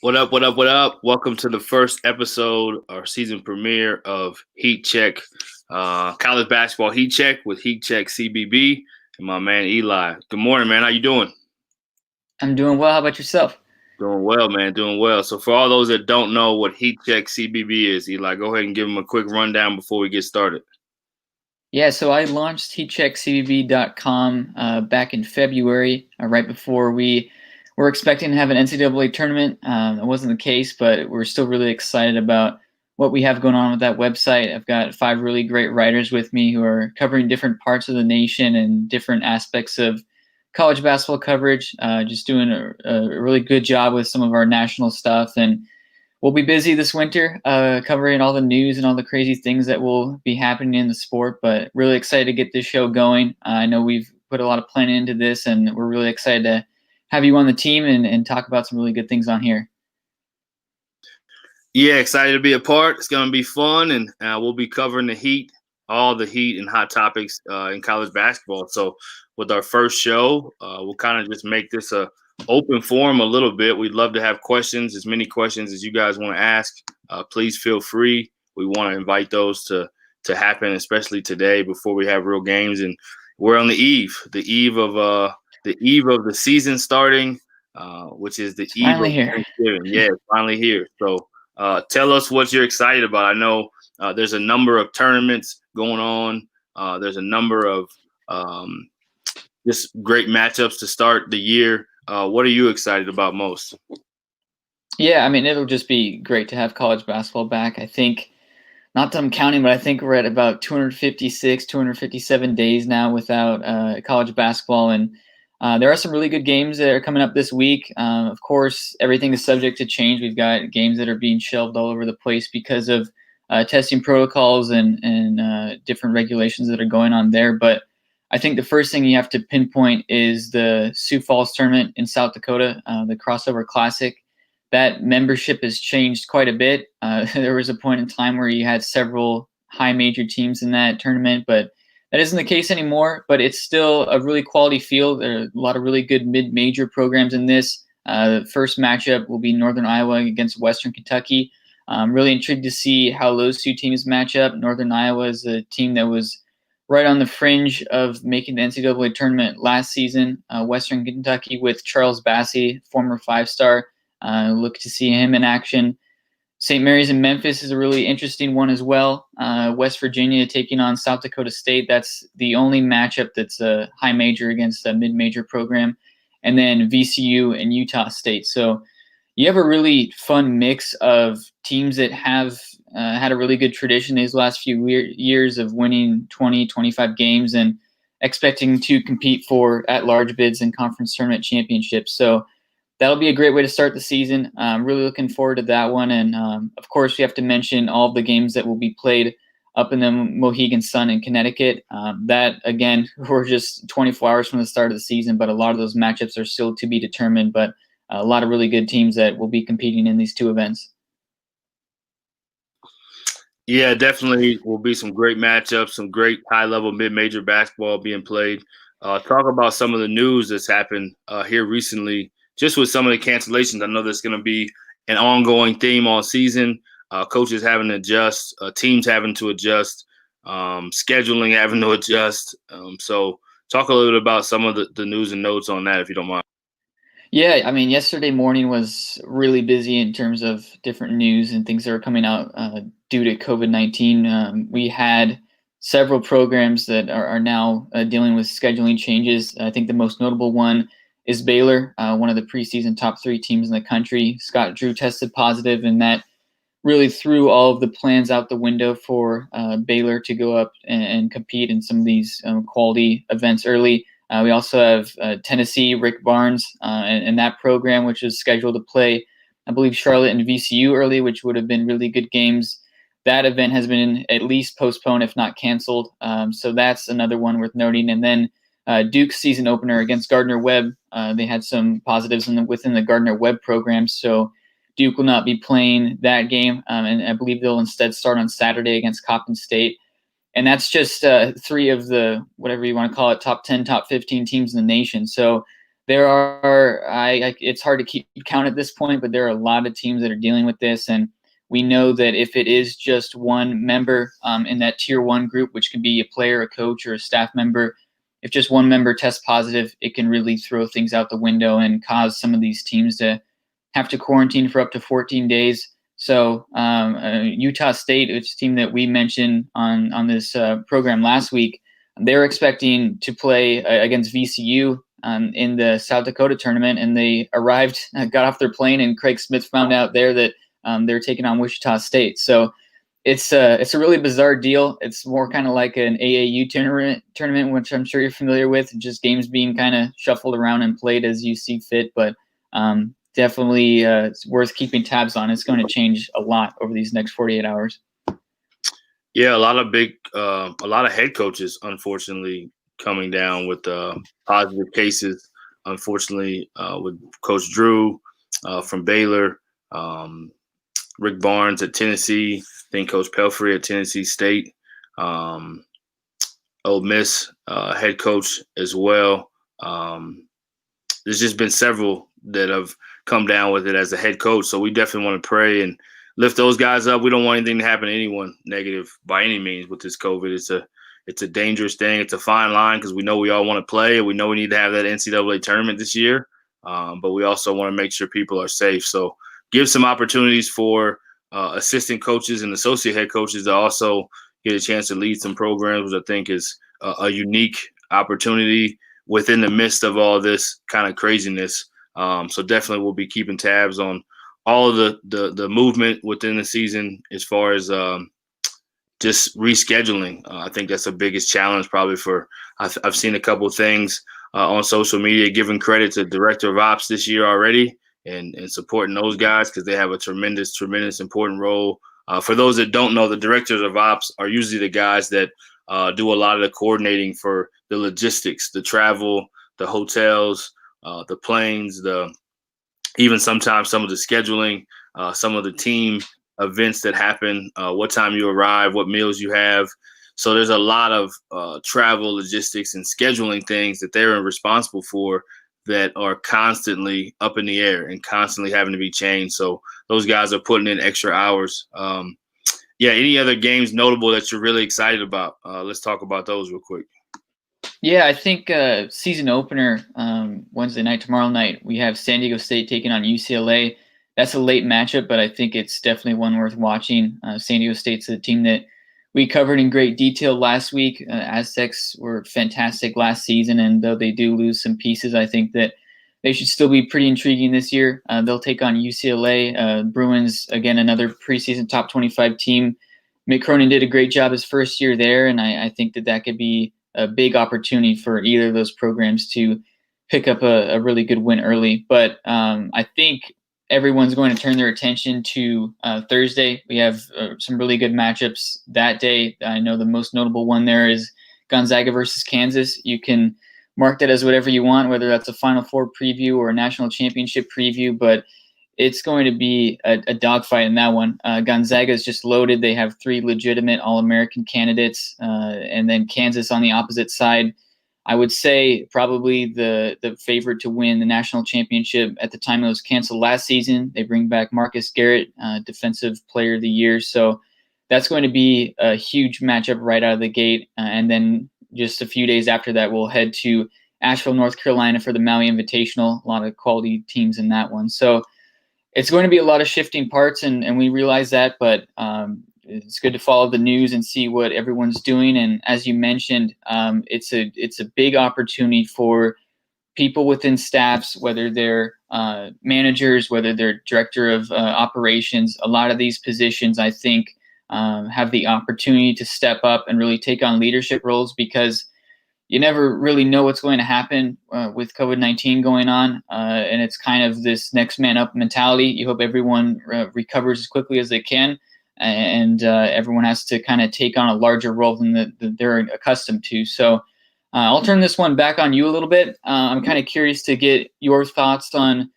What up? What up? What up? Welcome to the first episode or season premiere of Heat Check, college basketball Heat Check with Heat Check CBB and my man Eli. Good morning, man. How you doing? I'm doing well. How about yourself? Doing well, man. Doing well. So for all those that don't know what Heat Check CBB is, Eli, go ahead and give them a quick rundown before we get started. Yeah, so I launched heatcheckcbb.com back in February, right before we were expecting to have an NCAA tournament. It wasn't the case, but we're still really excited about what we have going on with that website. I've got 5 really great writers with me who are covering different parts of the nation and different aspects of college basketball coverage, just doing a really good job with some of our national stuff. And we'll be busy this winter covering all the news and all the crazy things that will be happening in the sport, but really excited to get this show going. I know we've put a lot of planning into this, and we're really excited to have you on the team and talk about some really good things on here. Yeah, excited to be a part. It's going to be fun, and we'll be covering the Heat, all the Heat and hot topics in college basketball. So, with our first show, we'll kind of just make this a open forum a little bit. We'd love to have questions, as many questions as you guys want to ask. Please feel free. We want to invite those to happen, especially today before we have real games. And we're on the eve of the season starting, which is the It's eve finally of here. Thanksgiving. Yeah, it's finally here. So tell us what you're excited about. I know there's a number of tournaments going on. There's a number of um, just great matchups to start the year. What are you excited about most? Yeah, I mean, it'll just be great to have college basketball back. I think, not that I'm counting, but I think we're at about 256, 257 days now without college basketball. And there are some really good games that are coming up this week. Of course, everything is subject to change. We've got games that are being shelved all over the place because of testing protocols and different regulations that are going on there. But I think the first thing you have to pinpoint is the Sioux Falls tournament in South Dakota, the Crossover Classic. That membership has changed quite a bit. There was a point in time where you had several high major teams in that tournament, but that isn't the case anymore. But it's still a really quality field. There are a lot of really good mid-major programs in this. The first matchup will be Northern Iowa against Western Kentucky. I'm really intrigued to see how those two teams match up. Northern Iowa is a team that was right on the fringe of making the NCAA tournament last season. Western Kentucky with Charles Bassey, former five-star. Look to see him in action. St. Mary's in Memphis is a really interesting one as well. West Virginia taking on South Dakota State. That's the only matchup that's a high major against a mid-major program. And then VCU and Utah State. So you have a really fun mix of teams that have had a really good tradition these last few years of winning 20, 25 games and expecting to compete for at-large bids and conference tournament championships. So that'll be a great way to start the season. I'm really looking forward to that one. And of course, we have to mention all of the games that will be played up in the Mohegan Sun in Connecticut. That, again, we're just 24 hours from the start of the season, but a lot of those matchups are still to be determined. But a lot of really good teams that will be competing in these two events. Yeah, definitely will be some great matchups, some great high level mid major basketball being played. Talk about some of the news that's happened here recently, just with some of the cancellations. I know there's going to be an ongoing theme all season. Coaches having to adjust, teams having to adjust, scheduling having to adjust. So, talk a little bit about some of the news and notes on that, if you don't mind. Yeah, I mean, yesterday morning was really busy in terms of different news and things that are coming out due to COVID-19. We had several programs that are now dealing with scheduling changes. I think the most notable one is Baylor, one of the preseason top 3 teams in the country. Scott Drew tested positive, and that really threw all of the plans out the window for Baylor to go up and compete in some of these quality events early. We also have Tennessee, Rick Barnes, and that program, which is scheduled to play, I believe, Charlotte and VCU early, which would have been really good games. That event has been at least postponed, if not canceled. So that's another one worth noting. And then Duke's season opener against Gardner-Webb, they had some positives within the Gardner-Webb program. So Duke will not be playing that game, and I believe they'll instead start on Saturday against Coppin State. And that's just 3 of the, whatever you want to call it, top 10, top 15 teams in the nation. So There are, it's hard to keep count at this point, but there are a lot of teams that are dealing with this. And we know that if it is just one member in that tier 1 group, which could be a player, a coach, or a staff member, if just one member tests positive, it can really throw things out the window and cause some of these teams to have to quarantine for up to 14 days. So Utah State, which is a team that we mentioned on this program last week, they're expecting to play against VCU in the South Dakota tournament, and they arrived, got off their plane, and Craig Smith found out there that they're taking on Wichita State. So it's a really bizarre deal. It's more kind of like an AAU tournament, which I'm sure you're familiar with, just games being kind of shuffled around and played as you see fit. But definitely it's worth keeping tabs on. It's going to change a lot over these next 48 hours. Yeah, a lot of head coaches, unfortunately, coming down with positive cases. Unfortunately, with Coach Drew from Baylor, Rick Barnes at Tennessee, then Coach Pelfrey at Tennessee State, Ole Miss head coach as well. There's just been several that have come down with it as a head coach. So we definitely want to pray and lift those guys up. We don't want anything to happen to anyone negative by any means with this COVID. It's a dangerous thing. It's a fine line because we know we all want to play, and we know we need to have that NCAA tournament this year. But we also want to make sure people are safe. So give some opportunities for assistant coaches and associate head coaches to also get a chance to lead some programs, which I think is a unique opportunity within the midst of all this kind of craziness. So definitely we'll be keeping tabs on all of the movement within the season as far as just rescheduling. I think that's the biggest challenge probably for – I've seen a couple of things on social media giving credit to Director of Ops this year already and supporting those guys because they have a tremendous important role. For those that don't know, the Directors of Ops are usually the guys that do a lot of the coordinating for the logistics, the travel, the hotels, the planes, even sometimes some of the scheduling, some of the team events that happen, what time you arrive, what meals you have. So there's a lot of travel, logistics, and scheduling things that they're responsible for that are constantly up in the air and constantly having to be changed. So those guys are putting in extra hours. Any other games notable that you're really excited about? Let's talk about those real quick. Yeah, I think season opener Wednesday night, tomorrow night, we have San Diego State taking on UCLA. That's a late matchup, but I think it's definitely one worth watching. San Diego State's a team that we covered in great detail last week. Aztecs were fantastic last season, and though they do lose some pieces, I think that they should still be pretty intriguing this year. They'll take on UCLA. Bruins, again, another preseason top 25 team. Mick Cronin did a great job his first year there, and I think that could be a big opportunity for either of those programs to pick up a really good win early. But I think everyone's going to turn their attention to Thursday. We have some really good matchups that day. I know the most notable one there is Gonzaga versus Kansas. You can mark that as whatever you want, whether that's a Final Four preview or a national championship preview, but it's going to be a dogfight in that one. Gonzaga is just loaded. They have 3 legitimate All-American candidates, and then Kansas on the opposite side. I would say probably the favorite to win the national championship at the time it was canceled last season. They bring back Marcus Garrett, Defensive Player of the Year. So that's going to be a huge matchup right out of the gate. And then just a few days after that, we'll head to Asheville, North Carolina for the Maui Invitational. A lot of quality teams in that one. So it's going to be a lot of shifting parts, and we realize that, but it's good to follow the news and see what everyone's doing. And as you mentioned, it's a big opportunity for people within staffs, whether they're managers, whether they're director of operations. A lot of these positions, I think, have the opportunity to step up and really take on leadership roles because you never really know what's going to happen with COVID-19 going on. And it's kind of this next man up mentality. You hope everyone recovers as quickly as they can. And everyone has to kind of take on a larger role than they're accustomed to. So I'll turn this one back on you a little bit. I'm kind of curious to get your thoughts on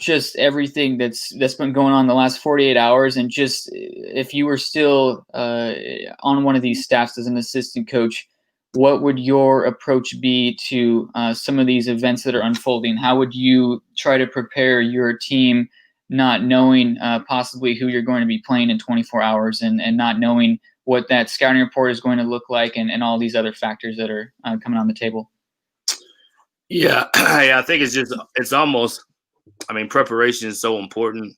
just everything that's been going on the last 48 hours. And just if you were still on one of these staffs as an assistant coach, what would your approach be to some of these events that are unfolding? How would you try to prepare your team, not knowing possibly who you're going to be playing in 24 hours and not knowing what that scouting report is going to look like and all these other factors that are coming on the table? Yeah, yeah, I think it's almost. I mean, preparation is so important.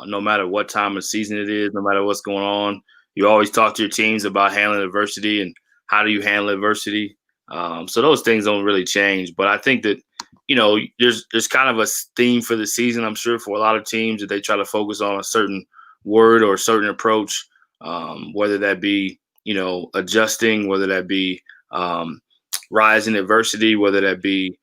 No matter what time of season it is, no matter what's going on, you always talk to your teams about handling adversity and how do you handle adversity. So those things don't really change. But I think that there's kind of a theme for the season. I'm sure for a lot of teams that they try to focus on a certain word or a certain approach, whether that be adjusting, whether that be rising adversity, whether that be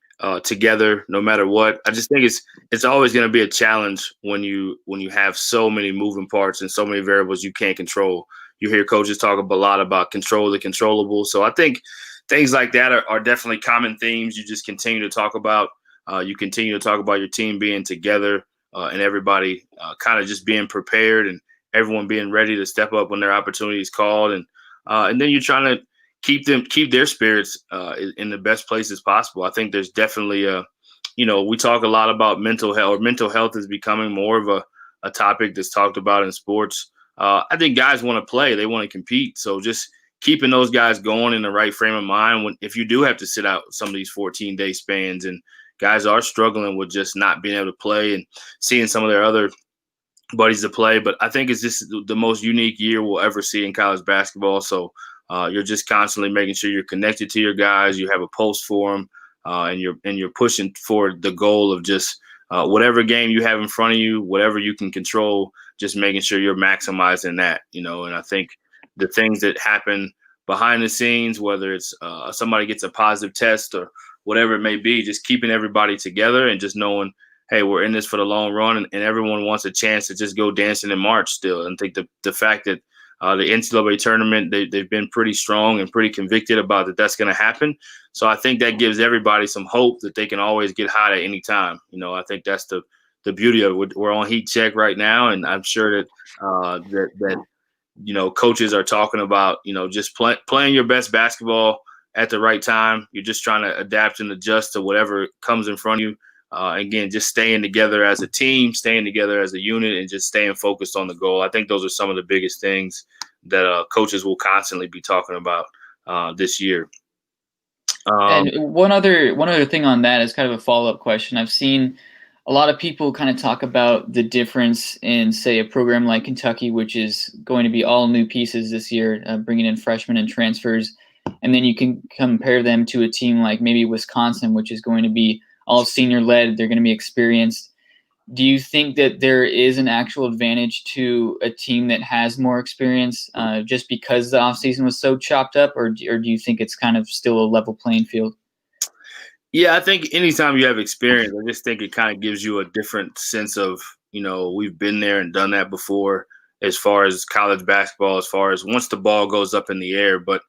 together, no matter what. I just think it's always going to be a challenge when you have so many moving parts and so many variables you can't control. You hear coaches talk a lot about control the controllable. So I think things like that are definitely common themes. You just continue to talk about. You continue to talk about your team being together and everybody kind of just being prepared and everyone being ready to step up when their opportunity is called. And then you're trying to keep their spirits in the best places possible. I think there's definitely we talk a lot about mental health, or mental health is becoming more of a topic that's talked about in sports. I think guys want to play, they want to compete. So just keeping those guys going in the right frame of mind if you do have to sit out some of these 14-day spans and guys are struggling with just not being able to play and seeing some of their other buddies to play. But I think it's just the most unique year we'll ever see in college basketball. So you're just constantly making sure you're connected to your guys. You have a pulse for them, and you're pushing for the goal of just whatever game you have in front of you, whatever you can control, just making sure you're maximizing that. And I think the things that happen behind the scenes, whether it's somebody gets a positive test or whatever it may be, just keeping everybody together and just knowing, hey, we're in this for the long run, and everyone wants a chance to just go dancing in March still. And I think the fact that the NCAA tournament, they've been pretty strong and pretty convicted about that's going to happen. So I think that gives everybody some hope that they can always get hot at any time. I think that's the beauty of it. We're on heat check right now, and I'm sure that coaches are talking about just playing your best basketball at the right time. You're just trying to adapt and adjust to whatever comes in front of you. Again, just staying together as a team, staying together as a unit, and just staying focused on the goal. I think those are some of the biggest things that coaches will constantly be talking about this year. And one other thing on that is kind of a follow-up question. I've seen a lot of people kind of talk about the difference in, say, a program like Kentucky, which is going to be all new pieces this year, bringing in freshmen and transfers. And then you can compare them to a team like maybe Wisconsin, which is going to be all senior led. They're going to be experienced. Do you think that there is an actual advantage to a team that has more experience just because the offseason was so chopped up, or do you think it's kind of still a level playing field? Yeah, I think anytime you have experience, I just think it kind of gives you a different sense of, we've been there and done that before as far as college basketball, as far as once the ball goes up in the air. But,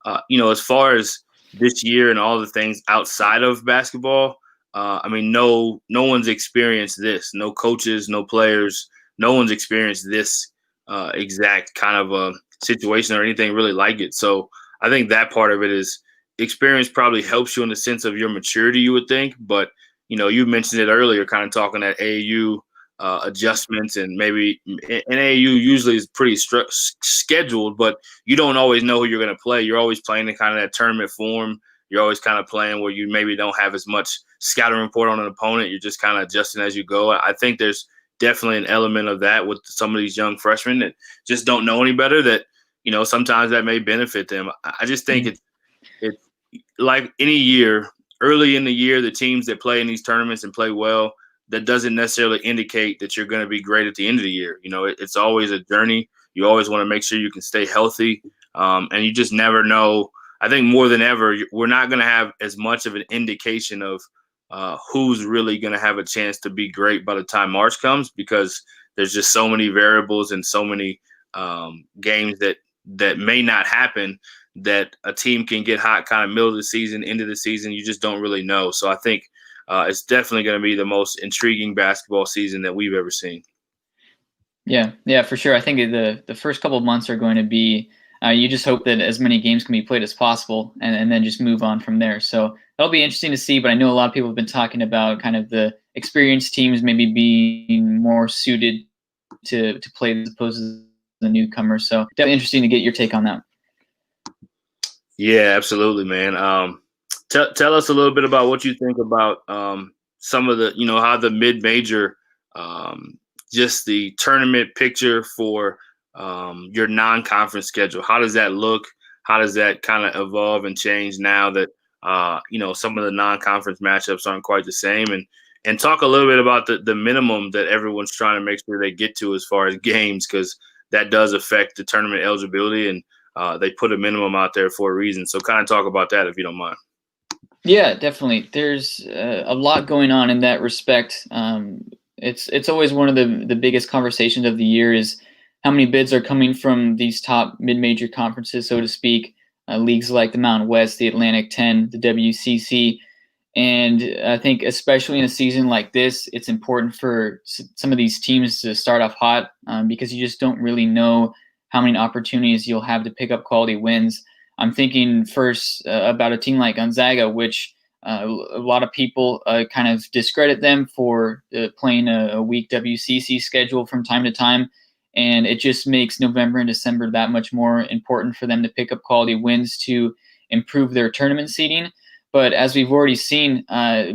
as far as this year and all the things outside of basketball, I mean, no one's experienced this. No coaches, no players, no one's experienced this exact kind of a situation or anything really like it. So I think that part of it is experience probably helps you in the sense of your maturity, you would think. But, you mentioned it earlier, kind of talking at AAU adjustments, and maybe an AAU usually is pretty scheduled, but you don't always know who you're going to play. You're always playing in kind of that tournament form. You're always kind of playing where you maybe don't have as much scouting report on an opponent. You're just kind of adjusting as you go. I think there's definitely an element of that with some of these young freshmen that just don't know any better, that, sometimes that may benefit them. I just think it's like any year, early in the year, the teams that play in these tournaments and play well, that doesn't necessarily indicate that you're going to be great at the end of the year. It's always a journey. You always want to make sure you can stay healthy, and you just never know. I think more than ever, we're not going to have as much of an indication of who's really going to have a chance to be great by the time March comes, because there's just so many variables and so many games that may not happen, that a team can get hot kind of middle of the season, end of the season. You just don't really know. So I think it's definitely going to be the most intriguing basketball season that we've ever seen. Yeah, for sure. I think the first couple of months are going to be You just hope that as many games can be played as possible, and then just move on from there. So that'll be interesting to see. But I know a lot of people have been talking about kind of the experienced teams maybe being more suited to play as opposed to the newcomers. So definitely interesting to get your take on that. Yeah, absolutely, man. Tell us a little bit about what you think about some of the, how the mid-major, just the tournament picture for your non-conference schedule. How does that look? How does that kind of evolve and change now that some of the non-conference matchups aren't quite the same? And talk a little bit about the minimum that everyone's trying to make sure they get to as far as games, because that does affect the tournament eligibility, and they put a minimum out there for a reason. So kind of talk about that if you don't mind. Yeah, definitely. There's a lot going on in that respect. It's always one of the biggest conversations of the year is how many bids are coming from these top mid-major conferences, so to speak, leagues like the Mountain West, the Atlantic 10, the WCC. And I think especially in a season like this, it's important for some of these teams to start off hot because you just don't really know how many opportunities you'll have to pick up quality wins. I'm thinking first about a team like Gonzaga, which a lot of people kind of discredit them for playing a weak WCC schedule from time to time. And it just makes November and December that much more important for them to pick up quality wins to improve their tournament seeding. But as we've already seen,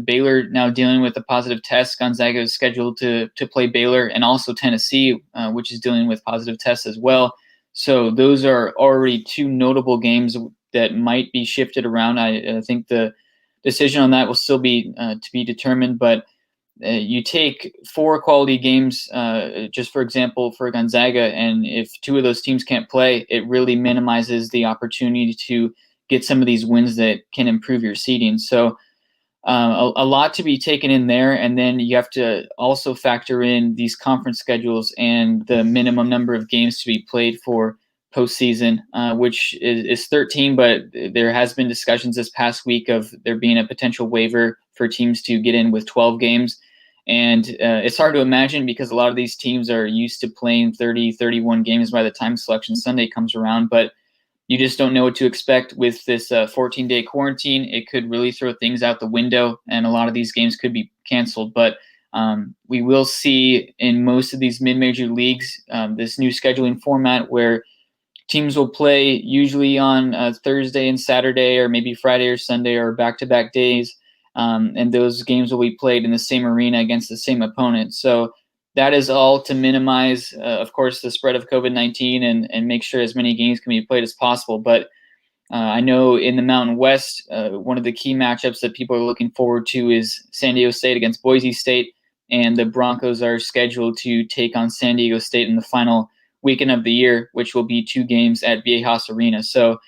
Baylor now dealing with a positive test. Gonzaga is scheduled to play Baylor, and also Tennessee, which is dealing with positive tests as well. So those are already two notable games that might be shifted around. I think the decision on that will still be to be determined. But you take 4 quality games, just for example, for Gonzaga, and if 2 of those teams can't play, it really minimizes the opportunity to get some of these wins that can improve your seeding. So a lot to be taken in there. And then you have to also factor in these conference schedules and the minimum number of games to be played for postseason, which is 13. But there has been discussions this past week of there being a potential waiver for teams to get in with 12 games. And it's hard to imagine because a lot of these teams are used to playing 30, 31 games by the time Selection Sunday comes around. But you just don't know what to expect with this 14-day quarantine. It could really throw things out the window, and a lot of these games could be canceled. But we will see in most of these mid-major leagues this new scheduling format where teams will play usually on Thursday and Saturday, or maybe Friday or Sunday, or back-to-back days. And those games will be played in the same arena against the same opponent. So that is all to minimize, of course, the spread of COVID-19 and make sure as many games can be played as possible. But I know in the Mountain West, one of the key matchups that people are looking forward to is San Diego State against Boise State, and the Broncos are scheduled to take on San Diego State in the final weekend of the year, which will be 2 games at Viejas Arena. So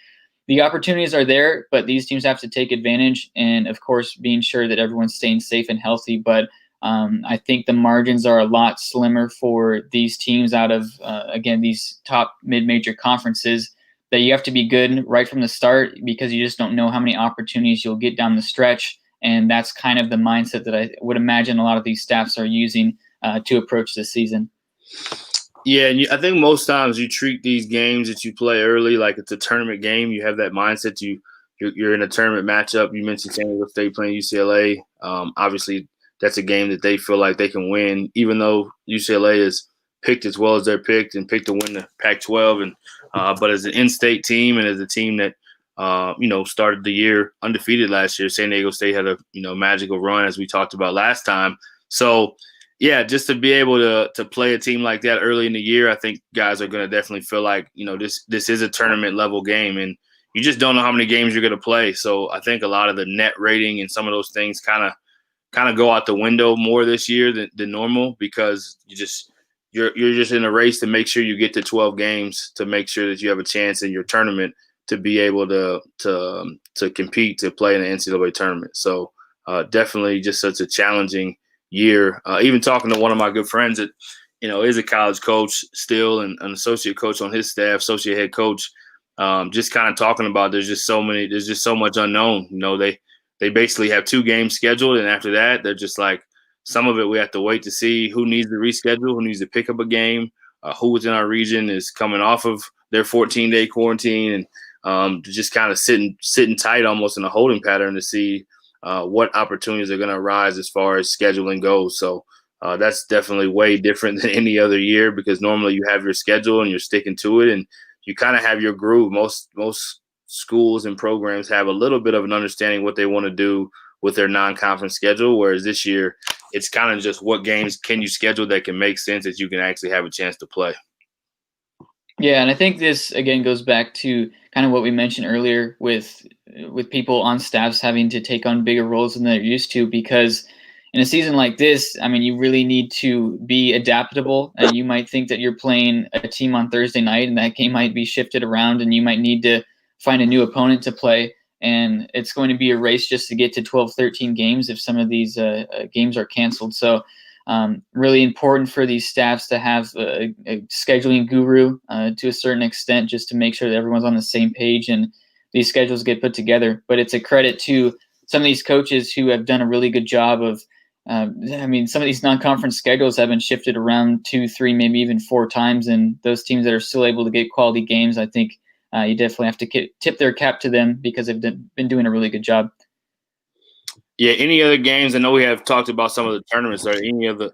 the opportunities are there, but these teams have to take advantage, and of course, being sure that everyone's staying safe and healthy. But I think the margins are a lot slimmer for these teams out of, again, these top mid-major conferences, that you have to be good right from the start because you just don't know how many opportunities you'll get down the stretch. And that's kind of the mindset that I would imagine a lot of these staffs are using to approach this season. Yeah, and I think most times you treat these games that you play early like it's a tournament game. You have that mindset. You're in a tournament matchup. You mentioned San Diego State playing UCLA. Obviously, that's a game that they feel like they can win, even though UCLA is picked as well as they're picked and picked to win the Pac-12. And but as an in-state team and as a team that started the year undefeated last year, San Diego State had a magical run, as we talked about last time. So yeah, just to be able to play a team like that early in the year, I think guys are going to definitely feel like this is a tournament level game, and you just don't know how many games you're going to play. So I think a lot of the net rating and some of those things kind of go out the window more this year than normal, because you're just in a race to make sure you get to 12 games to make sure that you have a chance in your tournament to be able to compete, to play in the NCAA tournament. So definitely just such a challenging year. Even talking to one of my good friends that is a college coach still and an associate coach on his staff, associate head coach, just kind of talking about there's just so much unknown. They basically have 2 games scheduled, and after that they're just like, some of it we have to wait to see who needs to reschedule, who needs to pick up a game, who within our region is coming off of their 14-day quarantine and just kind of sitting tight almost in a holding pattern to see what opportunities are going to arise as far as scheduling goes. So that's definitely way different than any other year because normally you have your schedule and you're sticking to it and you kind of have your groove. Most schools and programs have a little bit of an understanding what they want to do with their non-conference schedule, whereas this year it's kind of just what games can you schedule that can make sense that you can actually have a chance to play. Yeah, and I think this again goes back to kind of what we mentioned earlier with people on staffs having to take on bigger roles than they're used to, because in a season like this, I mean, you really need to be adaptable. And you might think that you're playing a team on Thursday night and that game might be shifted around and you might need to find a new opponent to play. And it's going to be a race just to get to 12, 13 games if some of these games are canceled. So really important for these staffs to have a scheduling guru to a certain extent, just to make sure that everyone's on the same page and these schedules get put together. But it's a credit to some of these coaches who have done a really good job of, some of these non-conference schedules have been shifted around 2, 3, maybe even 4 times. And those teams that are still able to get quality games, I think you definitely have to tip their cap to them because they've been doing a really good job. Yeah, any other games? I know we have talked about some of the tournaments. Are any of the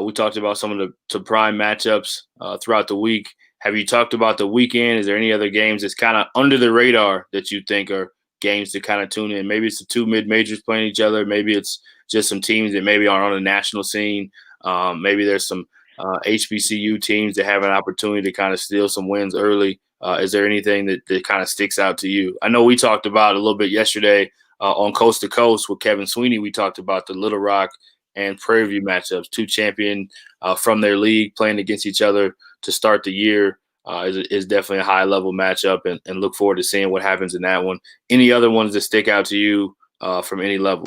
we talked about some of the prime matchups throughout the week. Have you talked about the weekend? Is there any other games that's kind of under the radar that you think are games to kind of tune in? Maybe it's the 2 mid-majors playing each other. Maybe it's just some teams that maybe aren't on the national scene. Maybe there's some HBCU teams that have an opportunity to kind of steal some wins early. Is there anything that kind of sticks out to you? I know we talked about a little bit yesterday on Coast to Coast with Kevin Sweeney. We talked about the Little Rock and Prairie View matchups, 2 champion from their league playing against each other to start the year is definitely a high-level matchup, and look forward to seeing what happens in that one. Any other ones that stick out to you from any level?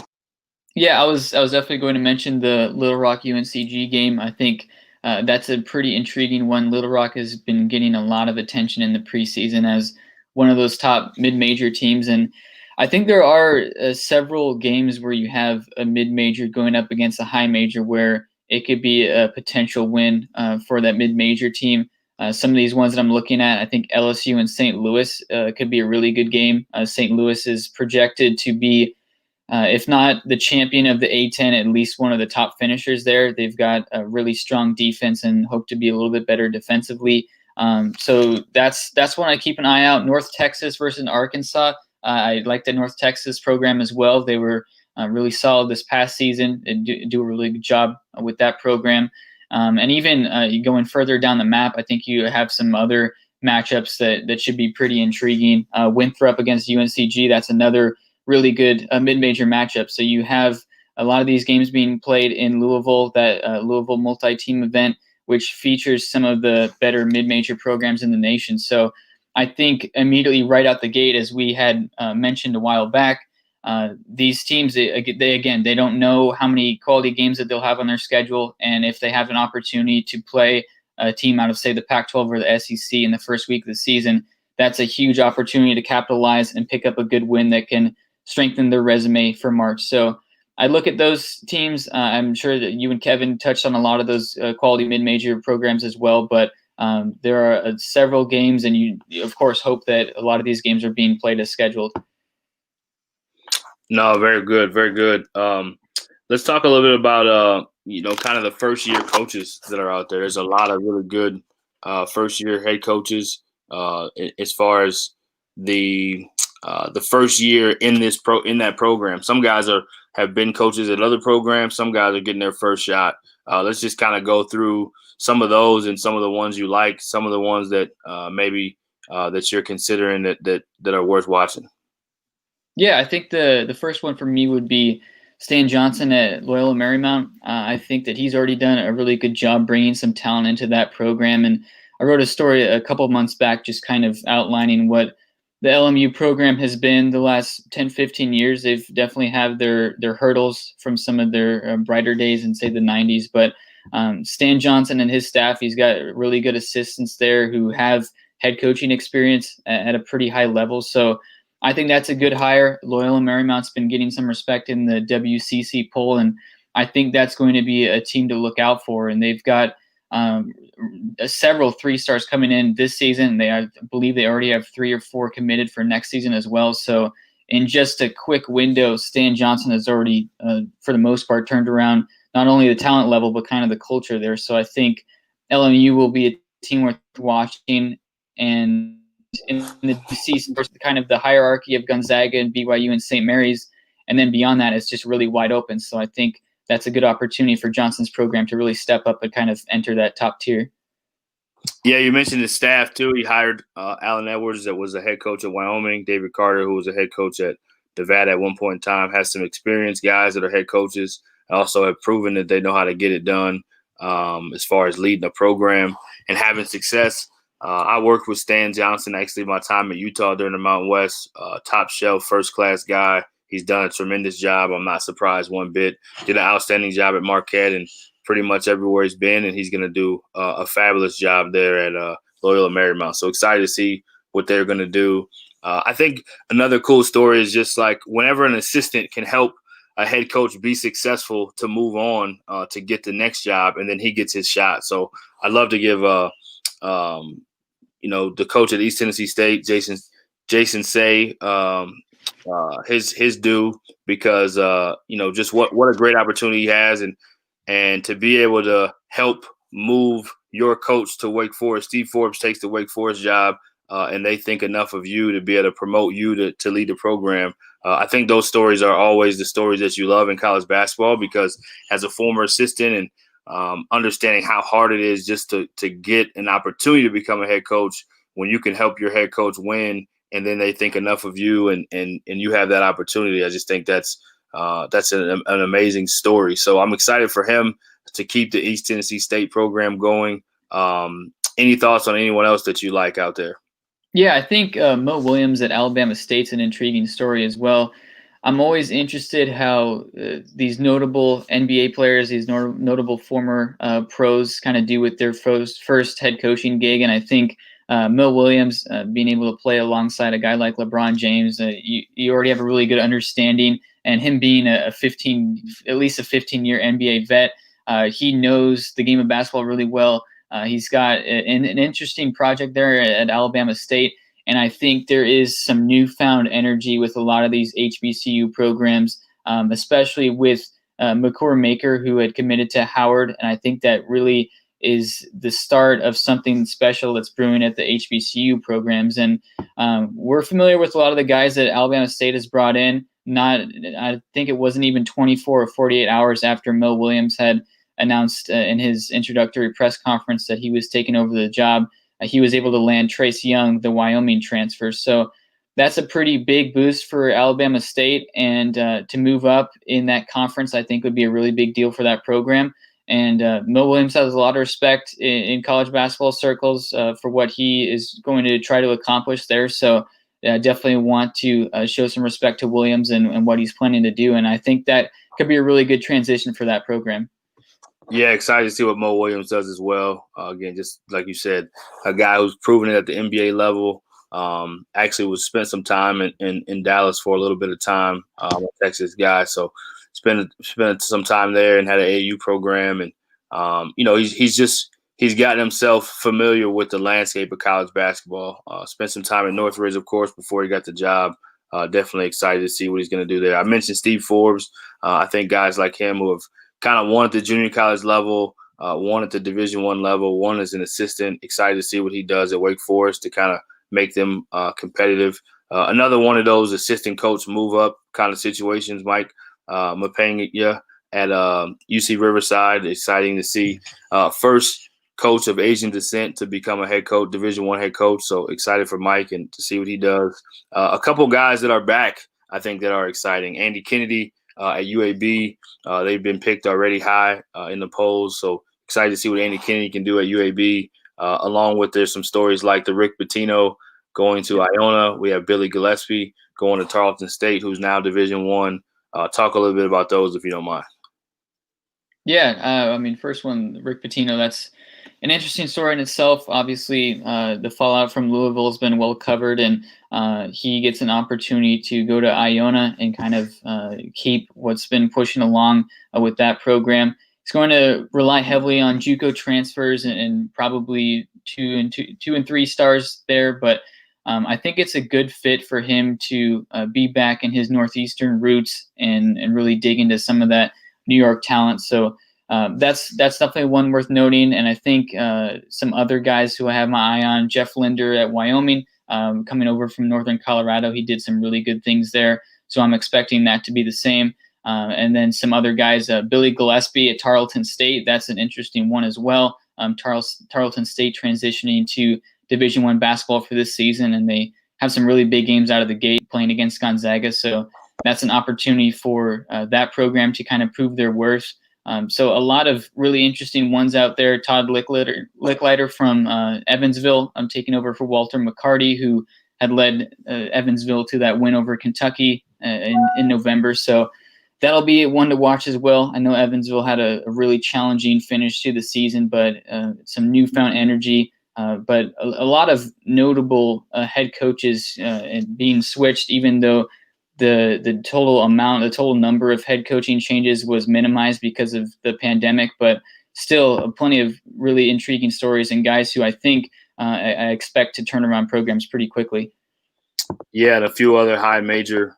Yeah, I was definitely going to mention the Little Rock UNCG game. I think that's a pretty intriguing one. Little Rock has been getting a lot of attention in the preseason as one of those top mid-major teams, and I think there are several games where you have a mid-major going up against a high major where it could be a potential win for that mid-major team. Some of these ones that I'm looking at, I think LSU and St. Louis could be a really good game. St. Louis is projected to be, if not the champion of the A10, at least one of the top finishers there. They've got a really strong defense and hope to be a little bit better defensively. So that's one I keep an eye out. North Texas versus Arkansas. I like the North Texas program as well. They were really solid this past season and do a really good job with that program. And even going further down the map, I think you have some other matchups that should be pretty intriguing. Winthrop against UNCG, that's another really good mid-major matchup. So you have a lot of these games being played in Louisville, that Louisville multi-team event, which features some of the better mid-major programs in the nation. So I think immediately right out the gate, as we had mentioned a while back, these teams, they don't know how many quality games that they'll have on their schedule. And if they have an opportunity to play a team out of, say, the Pac-12 or the SEC in the first week of the season, that's a huge opportunity to capitalize and pick up a good win that can strengthen their resume for March. So I look at those teams. I'm sure that you and Kevin touched on a lot of those quality mid-major programs as well, but there are several games, and you of course hope that a lot of these games are being played as scheduled. No, very good, very good. Let's talk a little bit about kind of the first year coaches that are out there. There's a lot of really good first year head coaches as far as the first year in that program. Some guys have been coaches at other programs. Some guys are getting their first shot. Let's just kind of go through some of those and some of the ones you like, some of the ones that maybe that you're considering that are worth watching. Yeah, I think the first one for me would be Stan Johnson at Loyola Marymount. I think that he's already done a really good job bringing some talent into that program. And I wrote a story a couple of months back just kind of outlining what the LMU program has been the last 10, 15 years. They've definitely had their hurdles from some of their brighter days in, say, the 90s. But Stan Johnson and his staff, he's got really good assistants there who have head coaching experience at a pretty high level. So I think that's a good hire. Loyola Marymount's been getting some respect in the WCC poll, and I think that's going to be a team to look out for. And they've got several 3-stars coming in this season. I believe they already have 3 or 4 committed for next season as well. So in just a quick window, Stan Johnson has already, for the most part, turned around not only the talent level, but kind of the culture there. So I think LMU will be a team worth watching. And in the DC, kind of the hierarchy of Gonzaga and BYU and St. Mary's. And then beyond that, it's just really wide open. So I think that's a good opportunity for Johnson's program to really step up and kind of enter that top tier. Yeah, you mentioned his staff too. He hired Alan Edwards, that was the head coach at Wyoming. David Carter, who was a head coach at Nevada at one point in time, has some experienced guys that are head coaches. Also have proven that they know how to get it done as far as leading a program and having success. I worked with Stan Johnson actually my time at Utah during the Mountain West. Top shelf, first class guy. He's done a tremendous job. I'm not surprised one bit. Did an outstanding job at Marquette and pretty much everywhere he's been, and he's going to do a fabulous job there at Loyola Marymount. So excited to see what they're going to do. I think another cool story is just like whenever an assistant can help a head coach be successful to move on to get the next job, and then he gets his shot. So I'd love to give the coach at East Tennessee State, Jason Say, his due, because just what a great opportunity he has, and to be able to help move your coach to Wake Forest. Steve Forbes takes the Wake Forest job, and they think enough of you to be able to promote you to lead the program. I think those stories are always the stories that you love in college basketball, because as a former assistant and understanding how hard it is just to get an opportunity to become a head coach, when you can help your head coach win, and then they think enough of you and you have that opportunity. I just think that's an amazing story. So I'm excited for him to keep the East Tennessee State program going. Any thoughts on anyone else that you like out there? Yeah, I think Mo Williams at Alabama State's an intriguing story as well. I'm always interested how these notable NBA players, these notable former pros kind of do with their first head coaching gig. And I think Mo Williams being able to play alongside a guy like LeBron James, you already have a really good understanding. And him being at least a 15-year NBA vet, he knows the game of basketball really well. He's got an interesting project there at Alabama State. And I think there is some newfound energy with a lot of these HBCU programs, especially with Makur Maker, who had committed to Howard. And I think that really is the start of something special that's brewing at the HBCU programs. And we're familiar with a lot of the guys that Alabama State has brought in. I think it wasn't even 24 or 48 hours after Mo Williams had announced in his introductory press conference that he was taking over the job. He was able to land Trace Young, the Wyoming transfer. So that's a pretty big boost for Alabama State. And to move up in that conference, I think would be a really big deal for that program. And Mo Williams has a lot of respect in college basketball circles for what he is going to try to accomplish there. So definitely want to show some respect to Williams and what he's planning to do. And I think that could be a really good transition for that program. Yeah, excited to see what Mo Williams does as well. Again, just like you said, a guy who's proven it at the NBA level. Actually spent some time in Dallas for a little bit of time. A Texas guy, so spent some time there and had an AAU program. And he's gotten himself familiar with the landscape of college basketball. Spent some time at Northridge, of course, before he got the job. Definitely excited to see what he's going to do there. I mentioned Steve Forbes. I think guys like him who have kind of won at the junior college level, won at the Division I level, one as an assistant. Excited to see what he does at Wake Forest to kind of make them competitive. Another one of those assistant coach move up kind of situations, Mike Mapanga at UC Riverside. Exciting to see first coach of Asian descent to become a head coach, Division I head coach. So excited for Mike and to see what he does. A couple guys that are back, I think, that are exciting. Andy Kennedy at UAB. They've been picked already high in the polls. So excited to see what Andy Kennedy can do at UAB. Along with there's some stories like the Rick Pitino going to Iona. We have Billy Gillespie going to Tarleton State, who's now Division I. Talk a little bit about those if you don't mind. Yeah, first one, Rick Pitino, that's an interesting story in itself. Obviously, the fallout from Louisville has been well covered, and he gets an opportunity to go to Iona and kind of keep what's been pushing along with that program. He's going to rely heavily on JUCO transfers and probably two and three stars there, but I think it's a good fit for him to be back in his Northeastern roots and really dig into some of that New York talent. So that's definitely one worth noting. And I think some other guys who I have my eye on, Jeff Linder at Wyoming, coming over from Northern Colorado, he did some really good things there. So I'm expecting that to be the same. And then some other guys, Billy Gillespie at Tarleton State. That's an interesting one as well. Tarleton State transitioning to Division I basketball for this season, and they have some really big games out of the gate playing against Gonzaga. So that's an opportunity for that program to kind of prove their worth. So a lot of really interesting ones out there. Todd Licklider from Evansville, taking over for Walter McCarty, who had led Evansville to that win over Kentucky in November. So that'll be one to watch as well. I know Evansville had a really challenging finish to the season, but some newfound energy. But a lot of notable head coaches being switched, even though the total number of head coaching changes was minimized because of the pandemic. But still, plenty of really intriguing stories and guys who I think I expect to turn around programs pretty quickly. Yeah, and a few other high major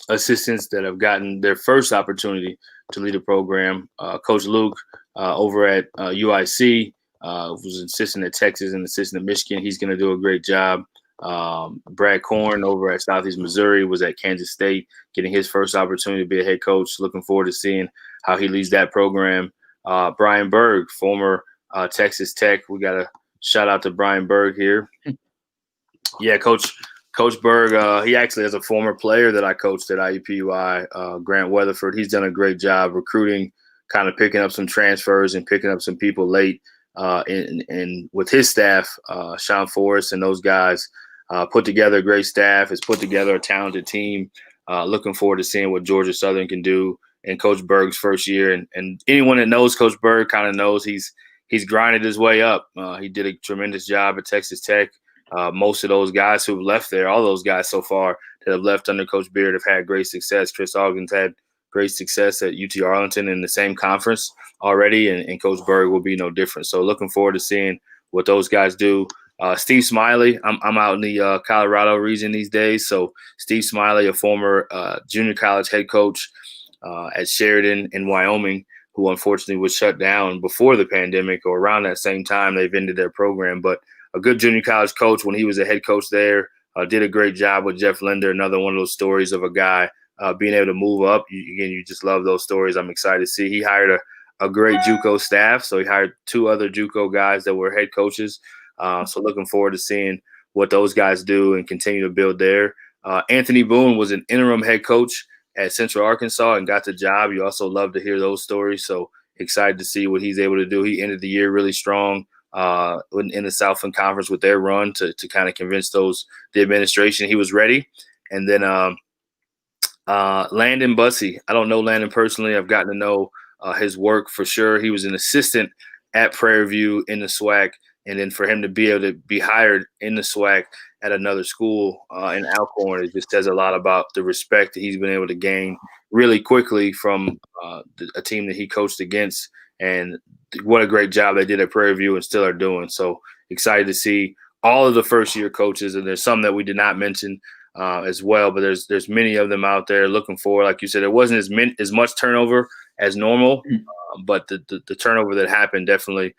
assistants that have gotten their first opportunity to lead a program. Coach Luke over at UIC was an assistant at Texas and assistant at Michigan. He's going to do a great job. Brad Korn over at Southeast Missouri was at Kansas State, getting his first opportunity to be a head coach. Looking forward to seeing how he leads that program. Brian Berg, former Texas Tech. We got a shout out to Brian Berg here. Yeah, Coach Berg, he actually has a former player that I coached at IUPUI, Grant Weatherford. He's done a great job recruiting, kind of picking up some transfers and picking up some people late. And with his staff, Sean Forrest and those guys put together a great staff, has put together a talented team. Looking forward to seeing what Georgia Southern can do in Coach Berg's first year. And anyone that knows Coach Berg kind of knows he's grinded his way up. He did a tremendous job at Texas Tech. Most of those guys who've left there, all those guys so far that have left under Coach Beard have had great success. Chris Ogden's had great success at UT Arlington in the same conference already, and Coach Berg will be no different. So looking forward to seeing what those guys do. Steve Smiley, I'm out in the Colorado region these days. So Steve Smiley, a former junior college head coach at Sheridan in Wyoming, who unfortunately was shut down before the pandemic or around that same time they've ended their program. But a good junior college coach when he was a head coach there, did a great job with Jeff Linder, another one of those stories of a guy being able to move up. You just love those stories. I'm excited to see. He hired a great JUCO staff. So he hired 2 other JUCO guys that were head coaches. So looking forward to seeing what those guys do and continue to build there. Anthony Boone was an interim head coach at Central Arkansas and got the job. You also love to hear those stories. So excited to see what he's able to do. He ended the year really strong in the Southland Conference with their run to kind of convince the administration he was ready. And then Landon Bussey. I don't know Landon personally. I've gotten to know his work for sure. He was an assistant at Prairie View in the SWAC, and then for him to be able to be hired in the SWAC at another school in Alcorn, it just says a lot about the respect that he's been able to gain really quickly from a team that he coached against, and what a great job they did at Prairie View and still are doing. So excited to see all of the first-year coaches, and there's some that we did not mention as well, but there's many of them out there looking forward. Like you said, there wasn't as much turnover as normal, but the turnover that happened definitely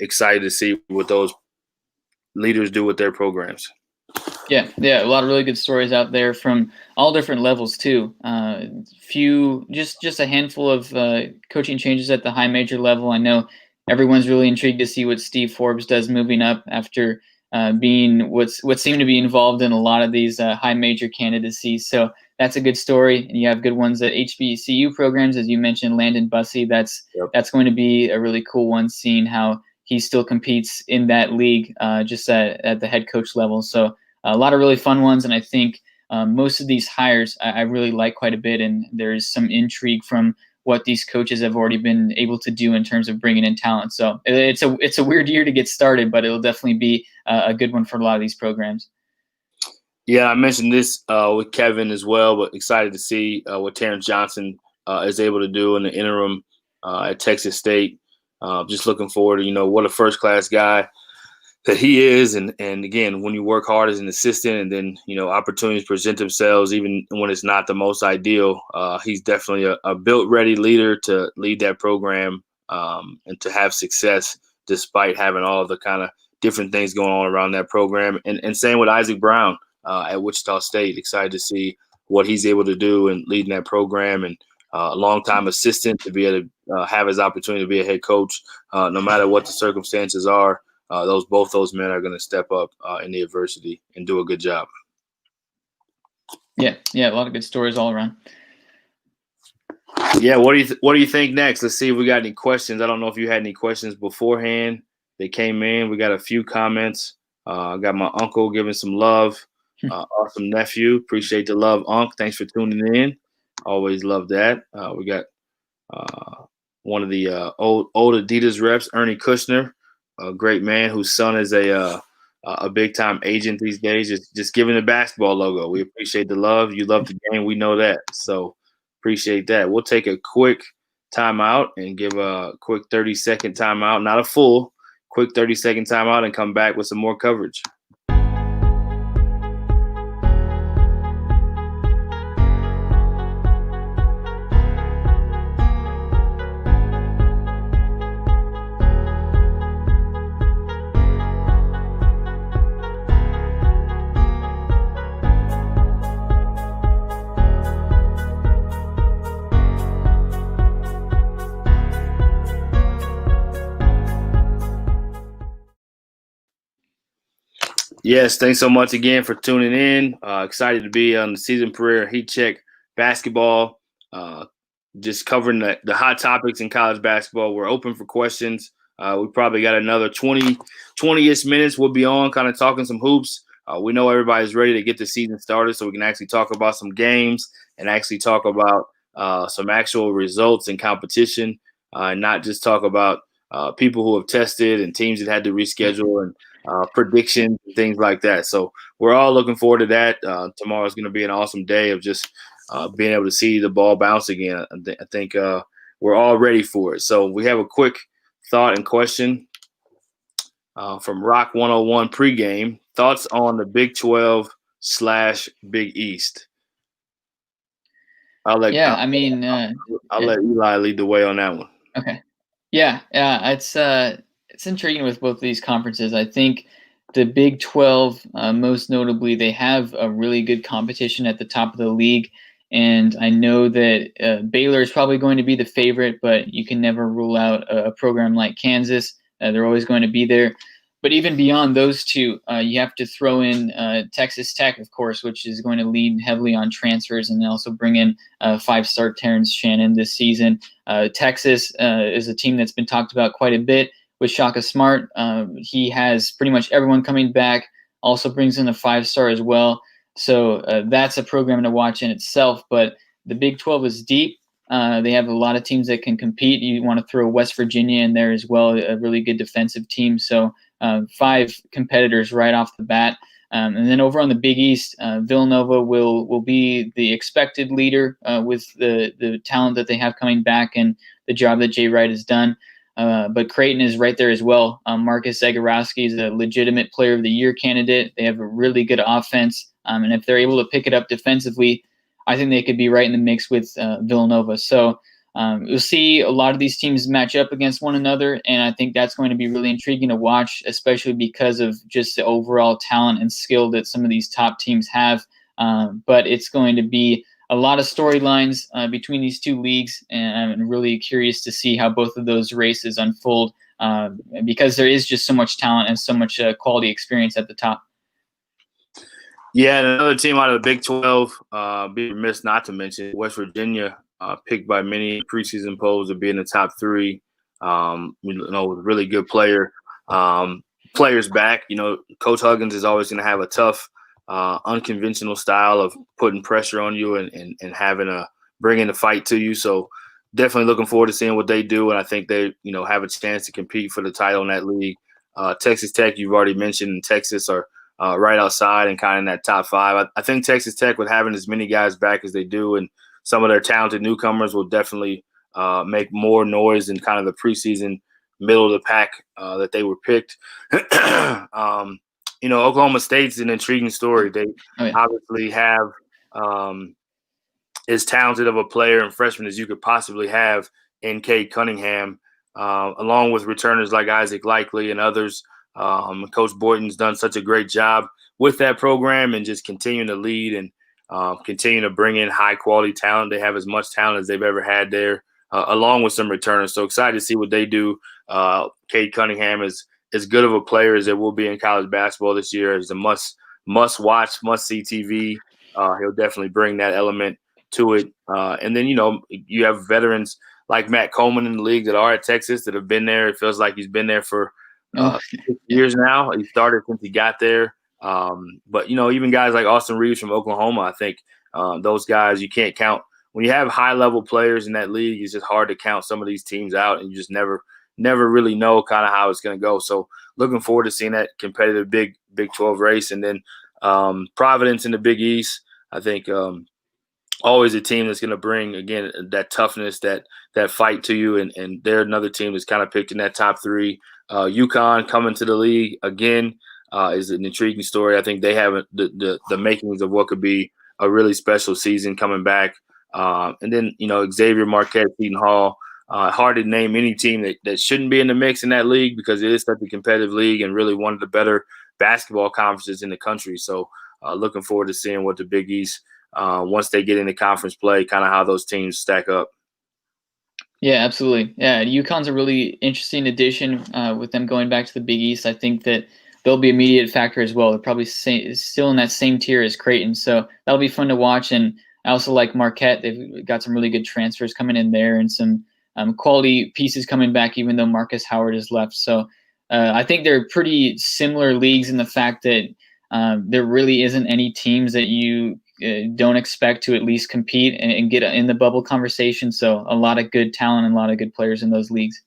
excited to see what those leaders do with their programs. Yeah, a lot of really good stories out there from all different levels too. Just a handful of coaching changes at the high major level. I know everyone's really intrigued to see what Steve Forbes does moving up after being what seemed to be involved in a lot of these high major candidacies. So that's a good story. And you have good ones at HBCU programs, as you mentioned, Landon Bussey. That's going to be a really cool one, seeing how he still competes in that league just at the head coach level. So a lot of really fun ones. And I think most of these hires I really like quite a bit. And there's some intrigue from what these coaches have already been able to do in terms of bringing in talent. So it's a weird year to get started, but it'll definitely be a good one for a lot of these programs. Yeah, I mentioned this with Kevin as well, but excited to see what Terrence Johnson is able to do in the interim at Texas State. Just looking forward to, what a first-class guy that he is. And again, when you work hard as an assistant and then, opportunities present themselves, even when it's not the most ideal, he's definitely a built-ready leader to lead that program and to have success despite having all the kind of different things going on around that program. And same with Isaac Brown at Wichita State. Excited to see what he's able to do and leading that program, and a long-time assistant to be able to have his opportunity to be a head coach, no matter what the circumstances are. Both those men are going to step up in the adversity and do a good job. Yeah, a lot of good stories all around. Yeah, what do you think next? Let's see if we got any questions. I don't know if you had any questions beforehand. They came in. We got a few comments. I got my uncle giving some love. Awesome nephew. Appreciate the love, Unc. Thanks for tuning in. Always love that. We got one of the old Adidas reps, Ernie Kushner, a great man whose son is a big time agent these days. Just giving the basketball logo. We appreciate the love. You love the game. We know that. So appreciate that. We'll take a quick timeout and give a quick 30-second timeout, not a full, quick 30-second timeout, and come back with some more coverage. Yes, thanks so much again for tuning in. Excited to be on the season premiere Heat Check Basketball. Just covering the hot topics in college basketball. We're open for questions. We probably got another 20-ish minutes. We'll be on kind of talking some hoops. We know everybody's ready to get the season started, so we can actually talk about some games and actually talk about some actual results and competition, and not just talk about people who have tested and teams that had to reschedule and predictions and things like that. So we're all looking forward to that. Tomorrow is going to be an awesome day of just being able to see the ball bounce again. I think we're all ready for it. So we have a quick thought and question from Rock 101 pregame. Thoughts on the Big 12/Big East? I'll let Eli lead the way on that one. Okay. Yeah. It's intriguing with both of these conferences. I think the Big 12, most notably, they have a really good competition at the top of the league. And I know that Baylor is probably going to be the favorite, but you can never rule out a program like Kansas. They're always going to be there. But even beyond those two, you have to throw in Texas Tech, of course, which is going to lean heavily on transfers, and also bring in five-star Terrence Shannon this season. Texas is a team that's been talked about quite a bit. With Shaka Smart, he has pretty much everyone coming back, also brings in a five-star as well. So that's a program to watch in itself. But the Big 12 is deep. They have a lot of teams that can compete. You want to throw West Virginia in there as well, a really good defensive team. So 5 competitors right off the bat. And then over on the Big East, Villanova will be the expected leader with the talent that they have coming back and the job that Jay Wright has done. But Creighton is right there as well. Marcus Zagorowski is a legitimate Player of the Year candidate. They have a really good offense. And if they're able to pick it up defensively, I think they could be right in the mix with Villanova. So you'll see a lot of these teams match up against one another, and I think that's going to be really intriguing to watch, especially because of just the overall talent and skill that some of these top teams have. But it's going to be a lot of storylines between these two leagues, and I'm really curious to see how both of those races unfold because there is just so much talent and so much quality experience at the top. Yeah, and another team out of the Big 12, be remiss not to mention West Virginia, picked by many preseason polls to be in the top 3. Really good player. Players back. Coach Huggins is always going to have a tough, unconventional style of putting pressure on you and having bringing the fight to you. So definitely looking forward to seeing what they do, and I think they have a chance to compete for the title in that league. Texas Tech, you've already mentioned, and Texas are right outside and kind of in that top 5. I think Texas Tech, with having as many guys back as they do and some of their talented newcomers will definitely make more noise in kind of the preseason middle of the pack that they were picked. Oklahoma State's an intriguing story. They obviously have as talented of a player and freshman as you could possibly have in Cade Cunningham, along with returners like Isaac Likely and others. Coach Boynton's done such a great job with that program and just continuing to lead and continue to bring in high-quality talent. They have as much talent as they've ever had there, along with some returners. So excited to see what they do. Cade Cunningham is as good of a player as there will be in college basketball this year. It's a must-watch, must-see TV. He'll definitely bring that element to it. And then, you have veterans like Matt Coleman in the league that are at Texas that have been there. It feels like he's been there for 6 years now. He started since he got there. But, even guys like Austin Reeves from Oklahoma, I think those guys you can't count. When you have high-level players in that league, it's just hard to count some of these teams out, and you just never really know kind of how it's going to go. So looking forward to seeing that competitive Big 12 race. And then Providence in the Big East, I think always a team that's going to bring, again, that toughness, that fight to you. And they're another team that's kind of picked in that top three. UConn coming to the league again is an intriguing story. I think they have the makings of what could be a really special season coming back. And then, Xavier, Marquette, Seton Hall. Hard to name any team that shouldn't be in the mix in that league because it is such a competitive league and really one of the better basketball conferences in the country. So looking forward to seeing what the Big East, once they get into conference play, kind of how those teams stack up. Yeah, absolutely. Yeah, UConn's a really interesting addition with them going back to the Big East. I think that they'll be an immediate factor as well. They're probably still in that same tier as Creighton. So that'll be fun to watch. And I also like Marquette. They've got some really good transfers coming in there and some quality pieces coming back, even though Marcus Howard has left. So I think they're pretty similar leagues in the fact that there really isn't any teams that you don't expect to at least compete and get in the bubble conversation. So a lot of good talent and a lot of good players in those leagues.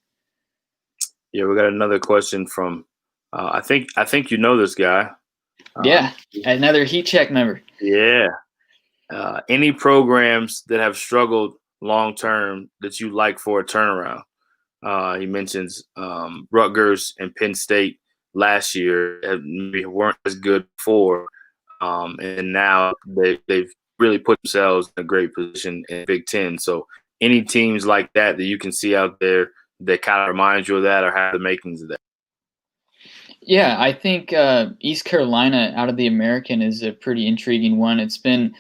Yeah, we got another question from I think you know this guy. Yeah, another Heat Check member. Yeah. Any programs that have struggled long-term that you like for a turnaround? He mentions Rutgers and Penn State last year maybe weren't as good before, and now they've really put themselves in a great position in Big Ten. So any teams like that you can see out there that kind of remind you of that or have the makings of that? Yeah, I think East Carolina out of the American is a pretty intriguing one. It's been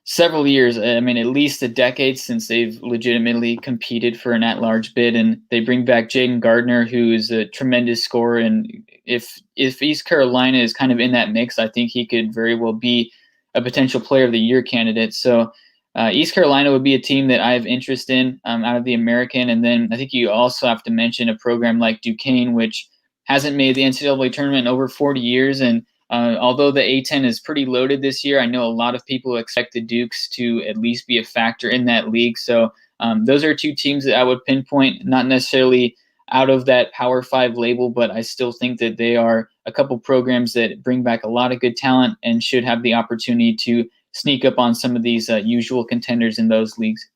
several years, I mean, at least a decade since they've legitimately competed for an at-large bid, and they bring back Jaden Gardner, who is a tremendous scorer. And if East Carolina is kind of in that mix, I think he could very well be a potential Player of the Year candidate. So East Carolina would be a team that I have interest in out of the American. And then I think you also have to mention a program like Duquesne, which hasn't made the NCAA tournament in over 40 years, and although the A-10 is pretty loaded this year, I know a lot of people expect the Dukes to at least be a factor in that league. So those are two teams that I would pinpoint, not necessarily out of that Power 5 label, but I still think that they are a couple programs that bring back a lot of good talent and should have the opportunity to sneak up on some of these usual contenders in those leagues.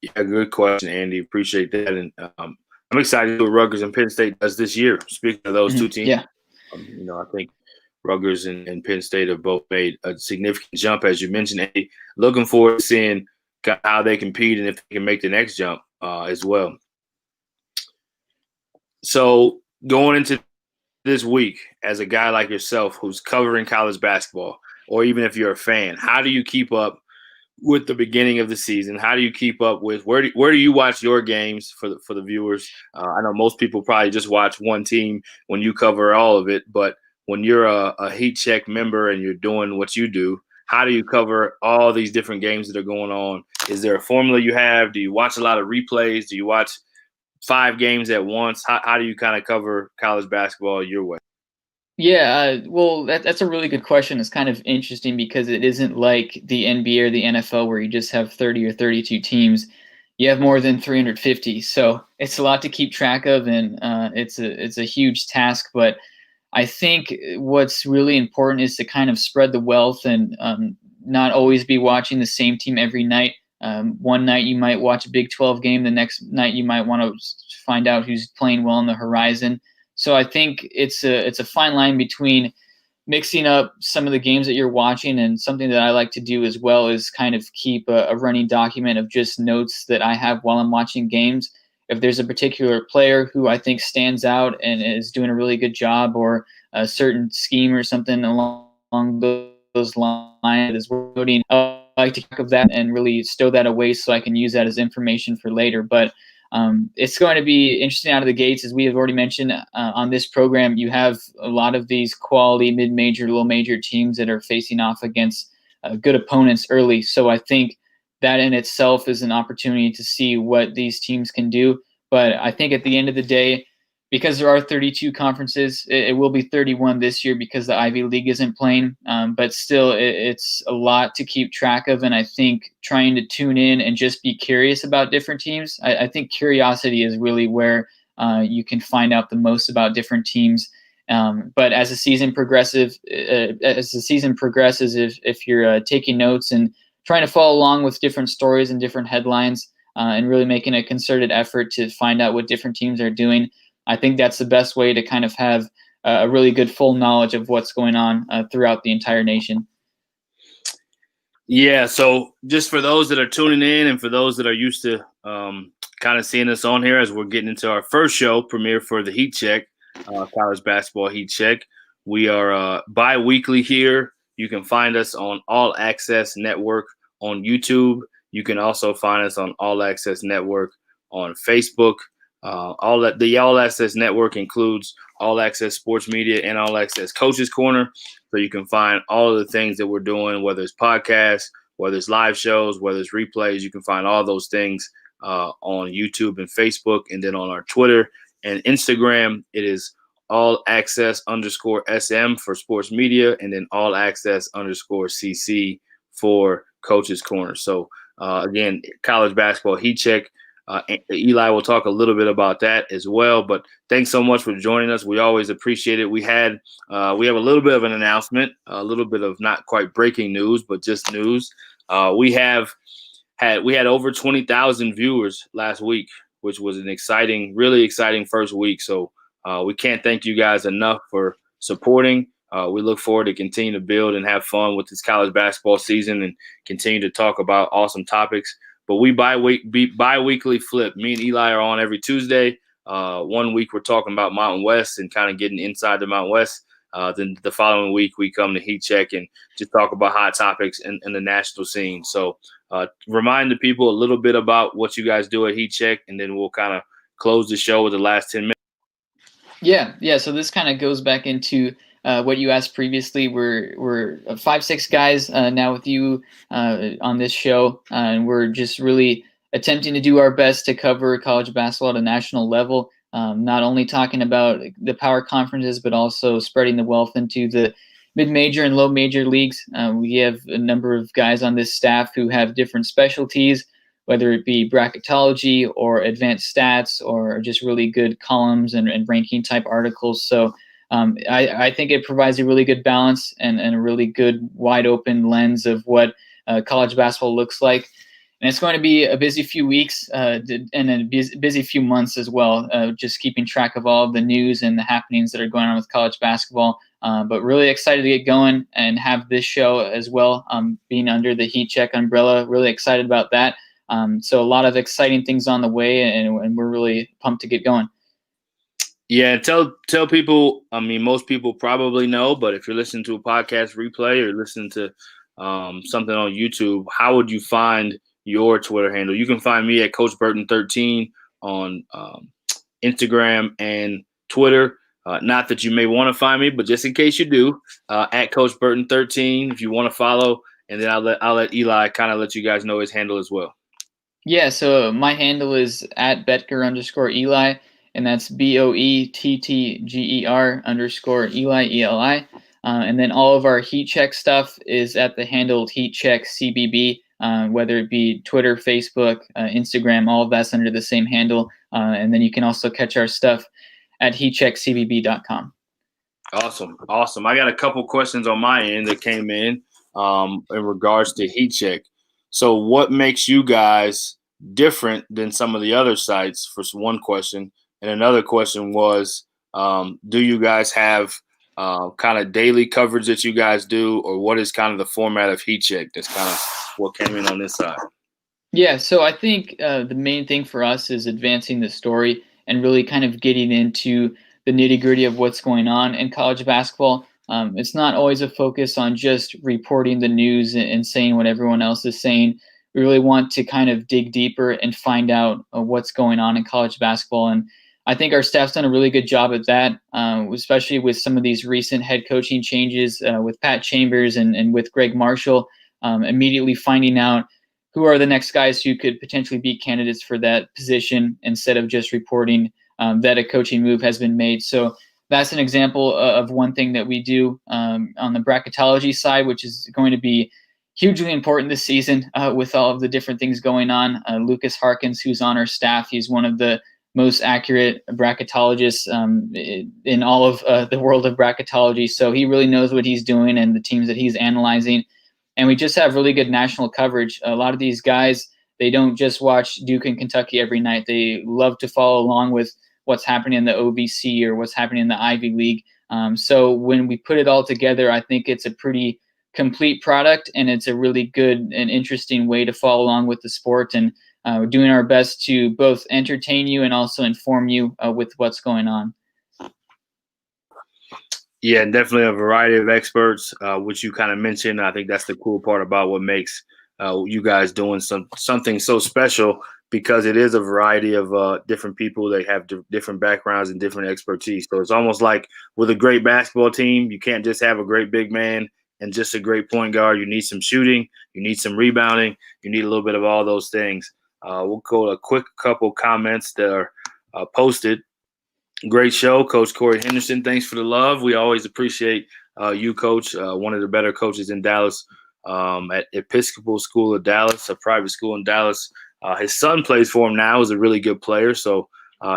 Yeah, good question, Andy. Appreciate that. And I'm excited to see what Rutgers and Penn State does this year. Speaking of those two teams. Yeah. I think Rutgers and Penn State have both made a significant jump, as you mentioned, Andy. Looking forward to seeing how they compete and if they can make the next jump as well. So going into this week, as a guy like yourself who's covering college basketball, or even if you're a fan, how do you keep up with the beginning of the season? How do you keep up with where do you watch your games for the viewers? I know most people probably just watch one team when you cover all of it, but when you're a Heat Check member and you're doing what you do, how do you cover all these different games that are going on? Is there a formula you have? Do you watch a lot of replays? Do you watch 5 games at once? How do you kind of cover college basketball your way? Yeah, well, that's a really good question. It's kind of interesting because it isn't like the NBA or the NFL where you just have 30 or 32 teams. You have more than 350, so it's a lot to keep track of, and it's a huge task. But I think what's really important is to kind of spread the wealth and not always be watching the same team every night. One night you might watch a Big 12 game. The next night you might want to find out who's playing well on the horizon. So I think it's a fine line between mixing up some of the games that you're watching, and something that I like to do as well is kind of keep a running document of just notes that I have while I'm watching games. If there's a particular player who I think stands out and is doing a really good job, or a certain scheme or something along those lines as well, noting, I like to think of that and really stow that away so I can use that as information for later. But it's going to be interesting out of the gates. As we have already mentioned on this program, you have a lot of these quality mid-major, low-major teams that are facing off against good opponents early. So I think that in itself is an opportunity to see what these teams can do. But I think at the end of the day, because there are 32 conferences, it will be 31 this year because the Ivy League isn't playing. But still, it's a lot to keep track of. And I think trying to tune in and just be curious about different teams, I think curiosity is really where you can find out the most about different teams. But as the season progresses, if you're taking notes and trying to follow along with different stories and different headlines, and really making a concerted effort to find out what different teams are doing, I think that's the best way to kind of have a really good full knowledge of what's going on throughout the entire nation. Yeah, so just for those that are tuning in and for those that are used to kind of seeing us on here as we're getting into our first show premiere for the Heat Check, college basketball Heat Check, we are bi-weekly here. You can find us on All Access Network on YouTube. You can also find us on All Access Network on Facebook. The All Access Network includes All Access Sports Media and All Access Coaches Corner. So you can find all of the things that we're doing, whether it's podcasts, whether it's live shows, whether it's replays. You can find all those things on YouTube and Facebook, and then on our Twitter and Instagram. It is All Access _SM for sports media, and then All Access _CC for Coaches Corner. So again, college basketball Heat Check. Eli will talk a little bit about that as well. But thanks so much for joining us. We always appreciate it. We have a little bit of an announcement, a little bit of not quite breaking news, but just news. We had over 20,000 viewers last week, which was an really exciting first week. So we can't thank you guys enough for supporting. We look forward to continue to build and have fun with this college basketball season and continue to talk about awesome topics. But we bi-weekly flip. Me and Eli are on every Tuesday. 1 week we're talking about Mountain West and kind of getting inside the Mountain West. Then the following week we come to Heat Check and just talk about hot topics in the national scene. So remind the people a little bit about what you guys do at Heat Check, and then we'll kind of close the show with the last 10 minutes. Yeah. So this kind of goes back into what you asked previously. We're 5-6 guys now with you on this show, and we're just really attempting to do our best to cover college basketball at a national level. Not only talking about the power conferences, but also spreading the wealth into the mid-major and low-major leagues. We have a number of guys on this staff who have different specialties, whether it be bracketology or advanced stats or just really good columns and ranking type articles. So I think it provides a really good balance and a really good wide open lens of what college basketball looks like. And it's going to be a busy few weeks and a busy few months as well, just keeping track of all of the news and the happenings that are going on with college basketball. But really excited to get going and have this show as well, being under the Heat Check umbrella. Really excited about that. So a lot of exciting things on the way, and we're really pumped to get going. Yeah, tell people. I mean, most people probably know, but if you're listening to a podcast replay or listening to something on YouTube, how would you find your Twitter handle? You can find me at Coach Burton 13 on Instagram and Twitter. Not that you may want to find me, but just in case you do, at Coach Burton 13 if you want to follow, and then I'll let Eli kind of let you guys know his handle as well. Yeah, so my handle is at Betker_Eli. And that's BOETTGER_Eli, ELI. And then all of our Heat Check stuff is at the handle Heat Check CBB, whether it be Twitter, Facebook, Instagram, all of that's under the same handle. And then you can also catch our stuff at heatcheckcbb.com. Awesome. I got a couple questions on my end that came in. in regards to heat check. So, what makes you guys different than some of the other sites? For one question, and another question was, do you guys have kind of daily coverage that you guys do, or what is kind of the format of heat check? That's kind of what came in on this side. Yeah, so I think the main thing for us is advancing the story and really kind of getting into the nitty gritty of what's going on in college basketball. It's not always a focus on just reporting the news and saying what everyone else is saying. We really want to kind of dig deeper and find out what's going on in college basketball. And I think our staff's done a really good job at that, especially with some of these recent head coaching changes with Pat Chambers and with Greg Marshall, immediately finding out who are the next guys who could potentially be candidates for that position instead of just reporting that a coaching move has been made. So that's an example of one thing that we do on the bracketology side, which is going to be hugely important this season with all of the different things going on. Lucas Harkins, who's on our staff, he's one of the most accurate bracketologists in all of the world of bracketology. So he really knows what he's doing and the teams that he's analyzing. And we just have really good national coverage. A lot of these guys, they don't just watch Duke and Kentucky every night. They love to follow along with what's happening in the OVC or what's happening in the Ivy League. So when we put it all together, I think it's a pretty complete product, and it's a really good and interesting way to follow along with the sport. And we're doing our best to both entertain you and also inform you with what's going on. Yeah, definitely a variety of experts, which you kind of mentioned. I think that's the cool part about what makes you guys doing something so special, because it is a variety of different people. They have different backgrounds and different expertise. So it's almost like with a great basketball team, you can't just have a great big man and just a great point guard. You need some shooting, you need some rebounding, you need a little bit of all those things. We'll go to a quick couple comments that are posted. Great show, Coach Corey Henderson. Thanks for the love. We always appreciate you, Coach. One of the better coaches in Dallas at Episcopal School of Dallas, a private school in Dallas. His son plays for him now, is a really good player. So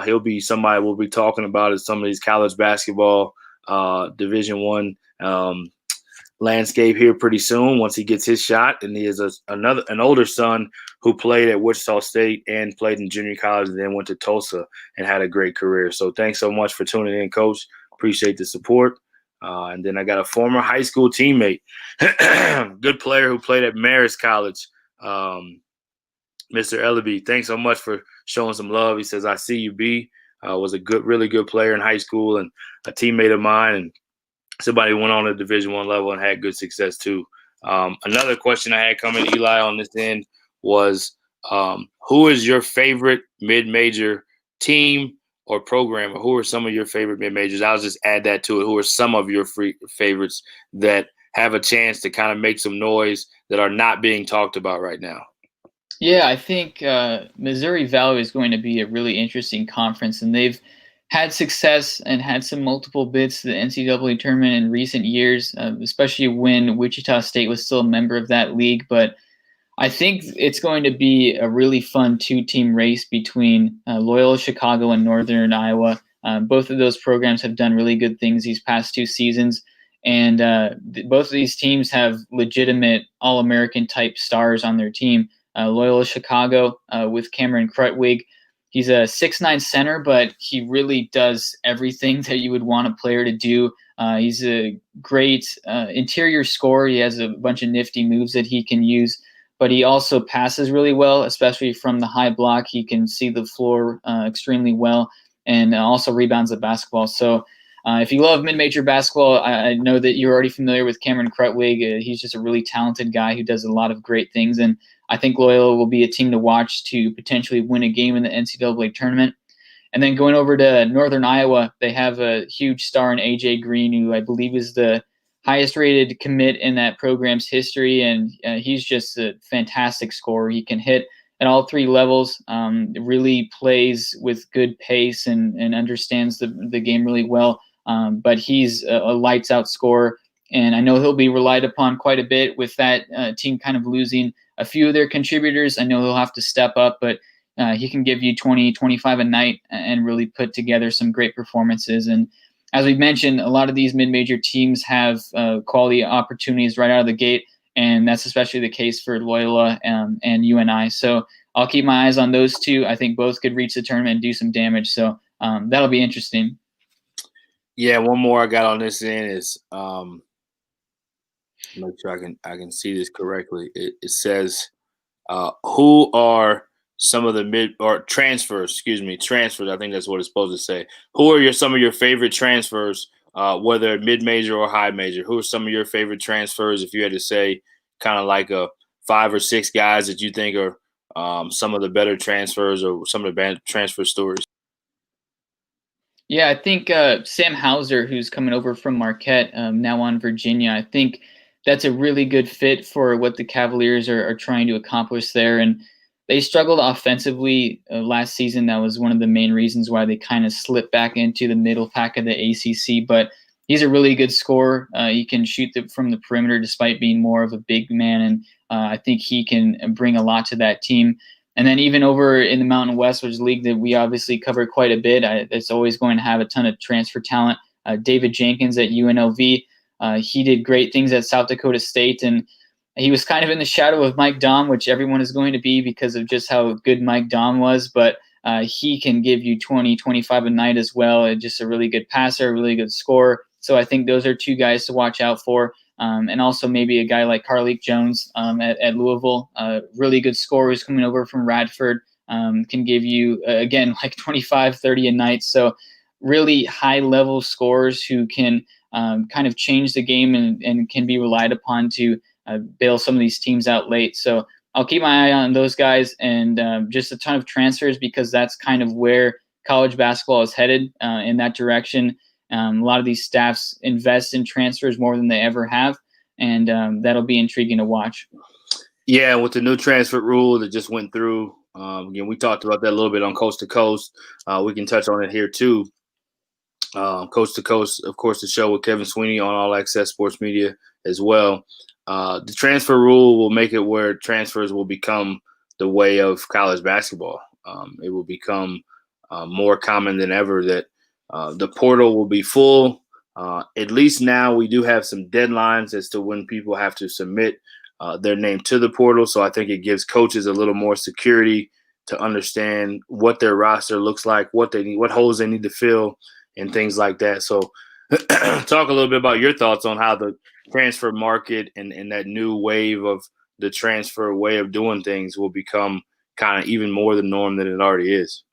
he'll be somebody we'll be talking about at some of these college basketball Division I landscape here pretty soon once he gets his shot. And he is an older son who played at Wichita State and played in junior college and then went to Tulsa and had a great career. So thanks so much for tuning in, Coach. Appreciate the support. And then I got a former high school teammate, good player who played at Marist College, Mr. Ellaby. Thanks so much for showing some love. He says, I see you, B. Was a really good player in high school and a teammate of mine, and somebody who went on to Division I level and had good success too. Another question I had coming, Eli, on this end was, who is your favorite mid-major team or program? Or who are some of your favorite mid-majors? I'll just add that to it. Who are some of your favorites that have a chance to kind of make some noise that are not being talked about right now? Yeah, I think Missouri Valley is going to be a really interesting conference, and they've had success and had some multiple bids to the NCAA tournament in recent years, especially when Wichita State was still a member of that league. But I think it's going to be a really fun two-team race between Loyola Chicago and Northern Iowa. Both of those programs have done really good things these past two seasons, and both of these teams have legitimate All-American type stars on their team. Loyola Chicago with Cameron Krutwig. He's a 6'9" center, but he really does everything that you would want a player to do. He's a great interior scorer. He has a bunch of nifty moves that he can use, but he also passes really well, especially from the high block. He can see the floor extremely well and also rebounds the basketball. So if you love mid-major basketball, I know that you're already familiar with Cameron Krutwig. He's just a really talented guy who does a lot of great things, and I think Loyola will be a team to watch to potentially win a game in the NCAA tournament. And then going over to Northern Iowa, they have a huge star in A.J. Green, who I believe is the highest-rated commit in that program's history, and he's just a fantastic scorer. He can hit at all three levels, really plays with good pace and understands the game really well. But he's a lights-out scorer, and I know he'll be relied upon quite a bit with that team kind of losing a few of their contributors. I know he'll have to step up, but he can give you 20, 25 a night and really put together some great performances. And as we mentioned, a lot of these mid-major teams have quality opportunities right out of the gate. and that's especially the case for Loyola and UNI. So I'll keep my eyes on those two. I think both could reach the tournament and do some damage. So that'll be interesting. Yeah, one more I got on this end is make sure I can see this correctly. It says who are some of the mid or transfers? Excuse me, transfers. I think that's what it's supposed to say. Who are some of your favorite transfers, whether mid major or high major? Who are some of your favorite transfers? If you had to say, kind of like a 5 or 6 guys that you think are some of the better transfers or some of the bad transfer stories. Yeah, I think Sam Hauser, who's coming over from Marquette, now on Virginia, I think that's a really good fit for what the Cavaliers are trying to accomplish there. And they struggled offensively last season. That was one of the main reasons why they kind of slipped back into the middle pack of the ACC. But he's a really good scorer. He can shoot from the perimeter despite being more of a big man. And I think he can bring a lot to that team. And then even over in the Mountain West, which is a league that we obviously cover quite a bit, it's always going to have a ton of transfer talent. David Jenkins at UNLV, he did great things at South Dakota State, and he was kind of in the shadow of Mike Daum, which everyone is going to be because of just how good Mike Daum was. But he can give you 20, 25 a night as well. Just a really good passer, a really good scorer. So I think those are two guys to watch out for. And also maybe a guy like Carlik Jones at Louisville, really good scorer who's coming over from Radford, can give you, again, like 25, 30 a night. So really high-level scorers who can kind of change the game and can be relied upon to bail some of these teams out late. So I'll keep my eye on those guys and just a ton of transfers because that's kind of where college basketball is headed in that direction. A lot of these staffs invest in transfers more than they ever have, and that'll be intriguing to watch. Yeah, with the new transfer rule that just went through, again, we talked about that a little bit on Coast to Coast. We can touch on it here too. Coast to Coast, of course, the show with Kevin Sweeney on All Access Sports Media as well. The transfer rule will make it where transfers will become the way of college basketball. It will become more common than ever that the portal will be full. At least now we do have some deadlines as to when people have to submit their name to the portal. So I think it gives coaches a little more security to understand what their roster looks like, what they need, what holes they need to fill, and things like that. So talk a little bit about your thoughts on how the transfer market and that new wave of the transfer way of doing things will become kind of even more the norm than it already is.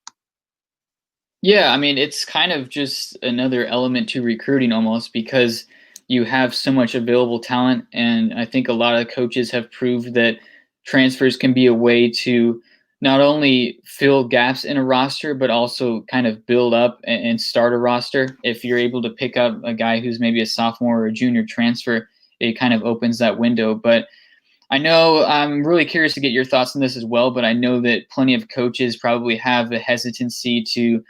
Yeah, I mean, it's kind of just another element to recruiting almost because you have so much available talent. And I think a lot of coaches have proved that transfers can be a way to not only fill gaps in a roster, but also kind of build up and start a roster. If you're able to pick up a guy who's maybe a sophomore or a junior transfer, it kind of opens that window. But I know I'm really curious to get your thoughts on this as well, but I know that plenty of coaches probably have the hesitancy to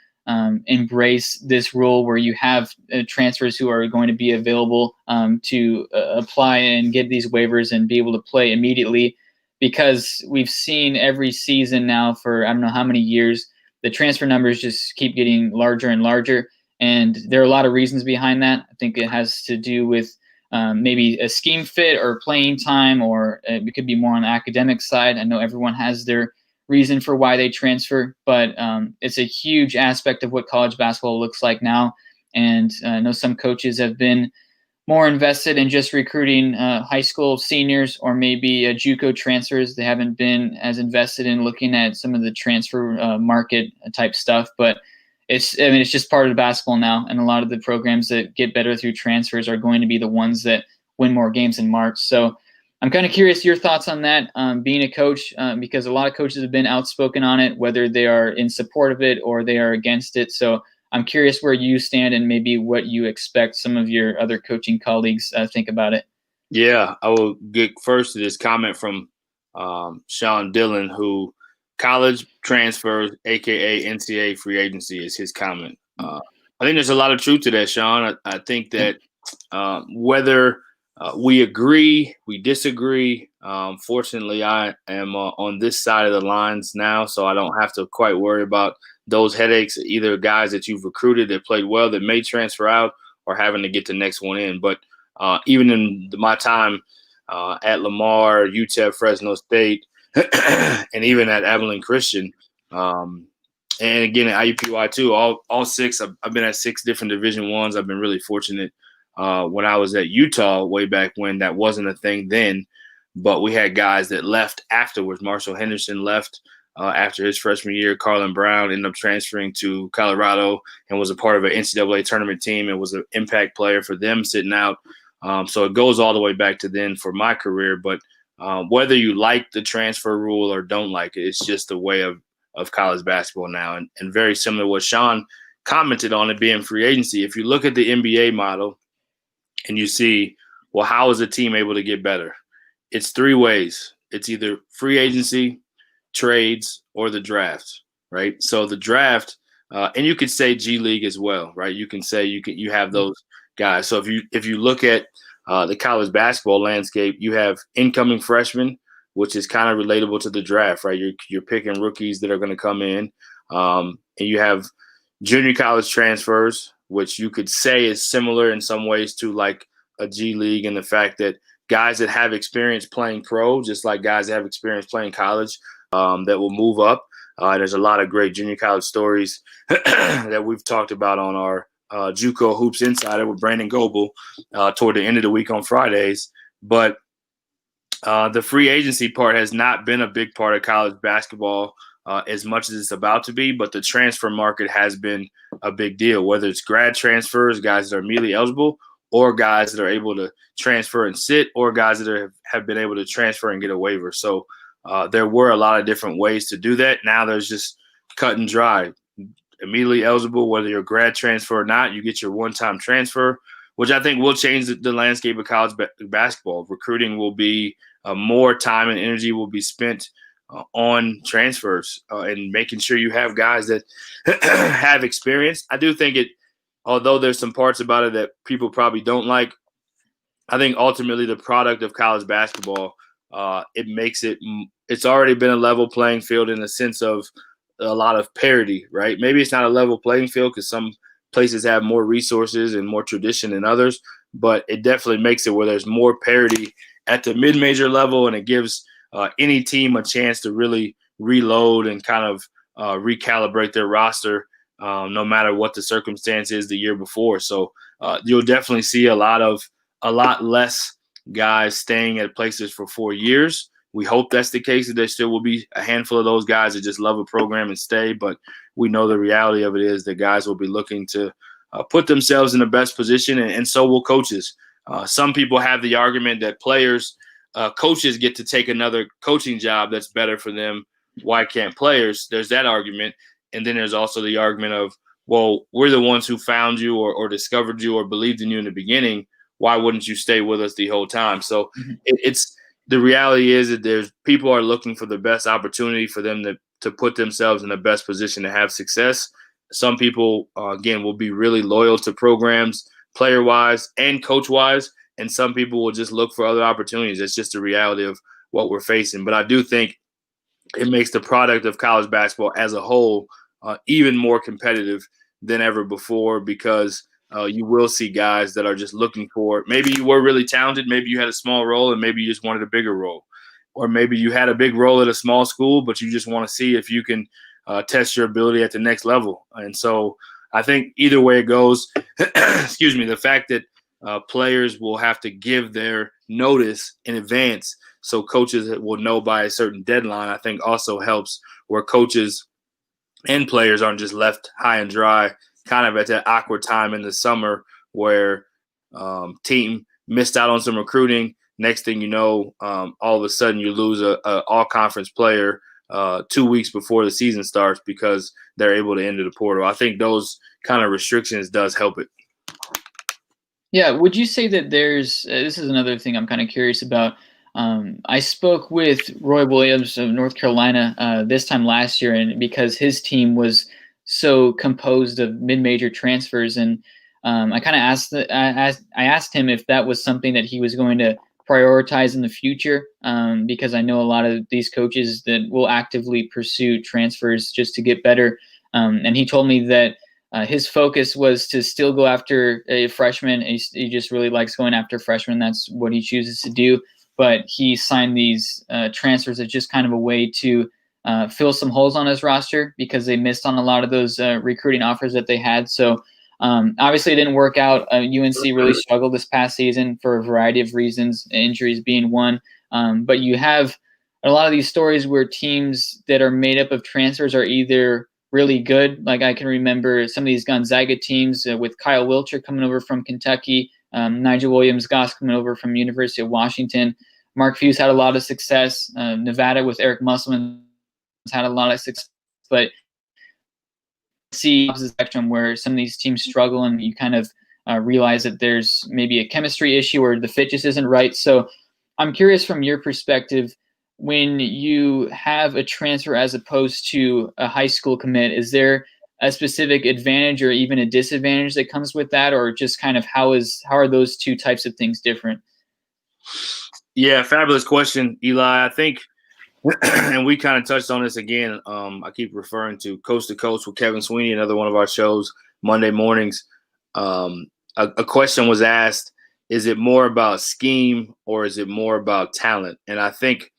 embrace this rule where you have transfers who are going to be available to apply and get these waivers and be able to play immediately, because we've seen every season now for I don't know how many years, the transfer numbers just keep getting larger and larger. And there are a lot of reasons behind that. I think it has to do with maybe a scheme fit or playing time, or it could be more on the academic side. I know everyone has their reason for why they transfer, but it's a huge aspect of what college basketball looks like now. And I know some coaches have been more invested in just recruiting high school seniors or maybe JUCO transfers. They haven't been as invested in looking at some of the transfer market type stuff, but it's just part of basketball now. And a lot of the programs that get better through transfers are going to be the ones that win more games in March. So I'm kind of curious your thoughts on that, being a coach, because a lot of coaches have been outspoken on it, whether they are in support of it or they are against it. So I'm curious where you stand and maybe what you expect some of your other coaching colleagues think about it. Yeah, I will get first to this comment from Sean Dillon, who college transfers, aka NCAA free agency, is his comment. I think there's a lot of truth to that, Sean. I think that whether we agree, we disagree. Fortunately, I am on this side of the lines now, so I don't have to quite worry about those headaches, either guys that you've recruited that played well that may transfer out or having to get the next one in. But even in my time at Lamar, UTEP, Fresno State, and even at Abilene Christian. And again at IUPUI too. All six. I've been at 6 different Division Ones. I've been really fortunate. When I was at Utah way back when, that wasn't a thing then, but we had guys that left afterwards. Marshall Henderson left after his freshman year. Carlin Brown ended up transferring to Colorado and was a part of an NCAA tournament team and was an impact player for them sitting out. So it goes all the way back to then for my career. But whether you like the transfer rule or don't like it, it's just the way of college basketball now. And very similar to what Sean commented on it being free agency. If you look at the NBA model and you see, well, how is a team able to get better? It's 3 ways. It's either free agency, trades, or the draft, right? So the draft, and you could say G League as well, right? You can say you have those guys. So if you look at the college basketball landscape, you have incoming freshmen, which is kind of relatable to the draft, right? You're picking rookies that are going to come in, and you have junior college transfers, which you could say is similar in some ways to like a G League, and the fact that guys that have experience playing pro, just like guys that have experience playing college, that will move up. There's a lot of great junior college stories that we've talked about on our JUCO Hoops Insider with Brandon Goebel toward the end of the week on Fridays. But the free agency part has not been a big part of college basketball as much as it's about to be, but the transfer market has been a big deal, whether it's grad transfers, guys that are immediately eligible, or guys that are able to transfer and sit, or guys that have been able to transfer and get a waiver. So there were a lot of different ways to do that. Now there's just cut and dry. Immediately eligible, whether you're a grad transfer or not, you get your one-time transfer, which I think will change the landscape of college basketball. Recruiting will be more time and energy will be spent on transfers and making sure you have guys that have experience. I do think although there's some parts about it that people probably don't like, I think ultimately the product of college basketball, it's already been a level playing field in the sense of a lot of parity, right? Maybe it's not a level playing field because some places have more resources and more tradition than others, but it definitely makes it where there's more parity at the mid-major level, and it gives any team a chance to really reload and kind of recalibrate their roster no matter what the circumstance is the year before. So you'll definitely see a lot less guys staying at places for 4 years. We hope that's the case, that there still will be a handful of those guys that just love a program and stay, but we know the reality of it is that guys will be looking to put themselves in the best position, and so will coaches. Some people have the argument that coaches get to take another coaching job that's better for them. Why can't players? There's that argument. And then there's also the argument of, well, we're the ones who found you or discovered you or believed in you in the beginning. Why wouldn't you stay with us the whole time? So it's the reality is that there's people are looking for the best opportunity for them to put themselves in the best position to have success. Some people, again, will be really loyal to programs player-wise and coach-wise, and some people will just look for other opportunities. It's just the reality of what we're facing. But I do think it makes the product of college basketball as a whole even more competitive than ever before, because you will see guys that are just looking for, maybe you were really talented, maybe you had a small role, and maybe you just wanted a bigger role. Or maybe you had a big role at a small school, but you just want to see if you can test your ability at the next level. And so I think either way it goes, excuse me, the fact that players will have to give their notice in advance so coaches will know by a certain deadline, I think also helps, where coaches and players aren't just left high and dry kind of at that awkward time in the summer where team missed out on some recruiting. Next thing you know, all of a sudden you lose a all-conference player 2 weeks before the season starts because they're able to enter the portal. I think those kind of restrictions does help it. Yeah, would you say that there's this is another thing I'm kind of curious about. I spoke with Roy Williams of North Carolina this time last year, and because his team was so composed of mid-major transfers, and I kind of asked him if that was something that he was going to prioritize in the future, because I know a lot of these coaches that will actively pursue transfers just to get better, and he told me that his focus was to still go after a freshman. He just really likes going after freshmen. That's what he chooses to do. but he signed these transfers as just kind of a way to fill some holes on his roster because they missed on a lot of those recruiting offers that they had. So obviously it didn't work out. UNC really struggled this past season for a variety of reasons, injuries being one. But you have a lot of these stories where teams that are made up of transfers are either really good. Like I can remember some of these Gonzaga teams with Kyle Wilcher coming over from Kentucky, Nigel Williams-Goss coming over from University of Washington. Mark Few's had a lot of success. Nevada with Eric Musselman has had a lot of success. But see opposite spectrum where some of these teams struggle and you kind of realize that there's maybe a chemistry issue or the fit just isn't right. So I'm curious from your perspective, when you have a transfer as opposed to a high school commit, is there a specific advantage or even a disadvantage that comes with that, or just kind of how are those two types of things different? Yeah, fabulous question, Eli. I think, and we kind of touched on this again. I keep referring to Coast to Coast with Kevin Sweeney, another one of our shows, Monday mornings. A question was asked, is it more about scheme or is it more about talent? And I think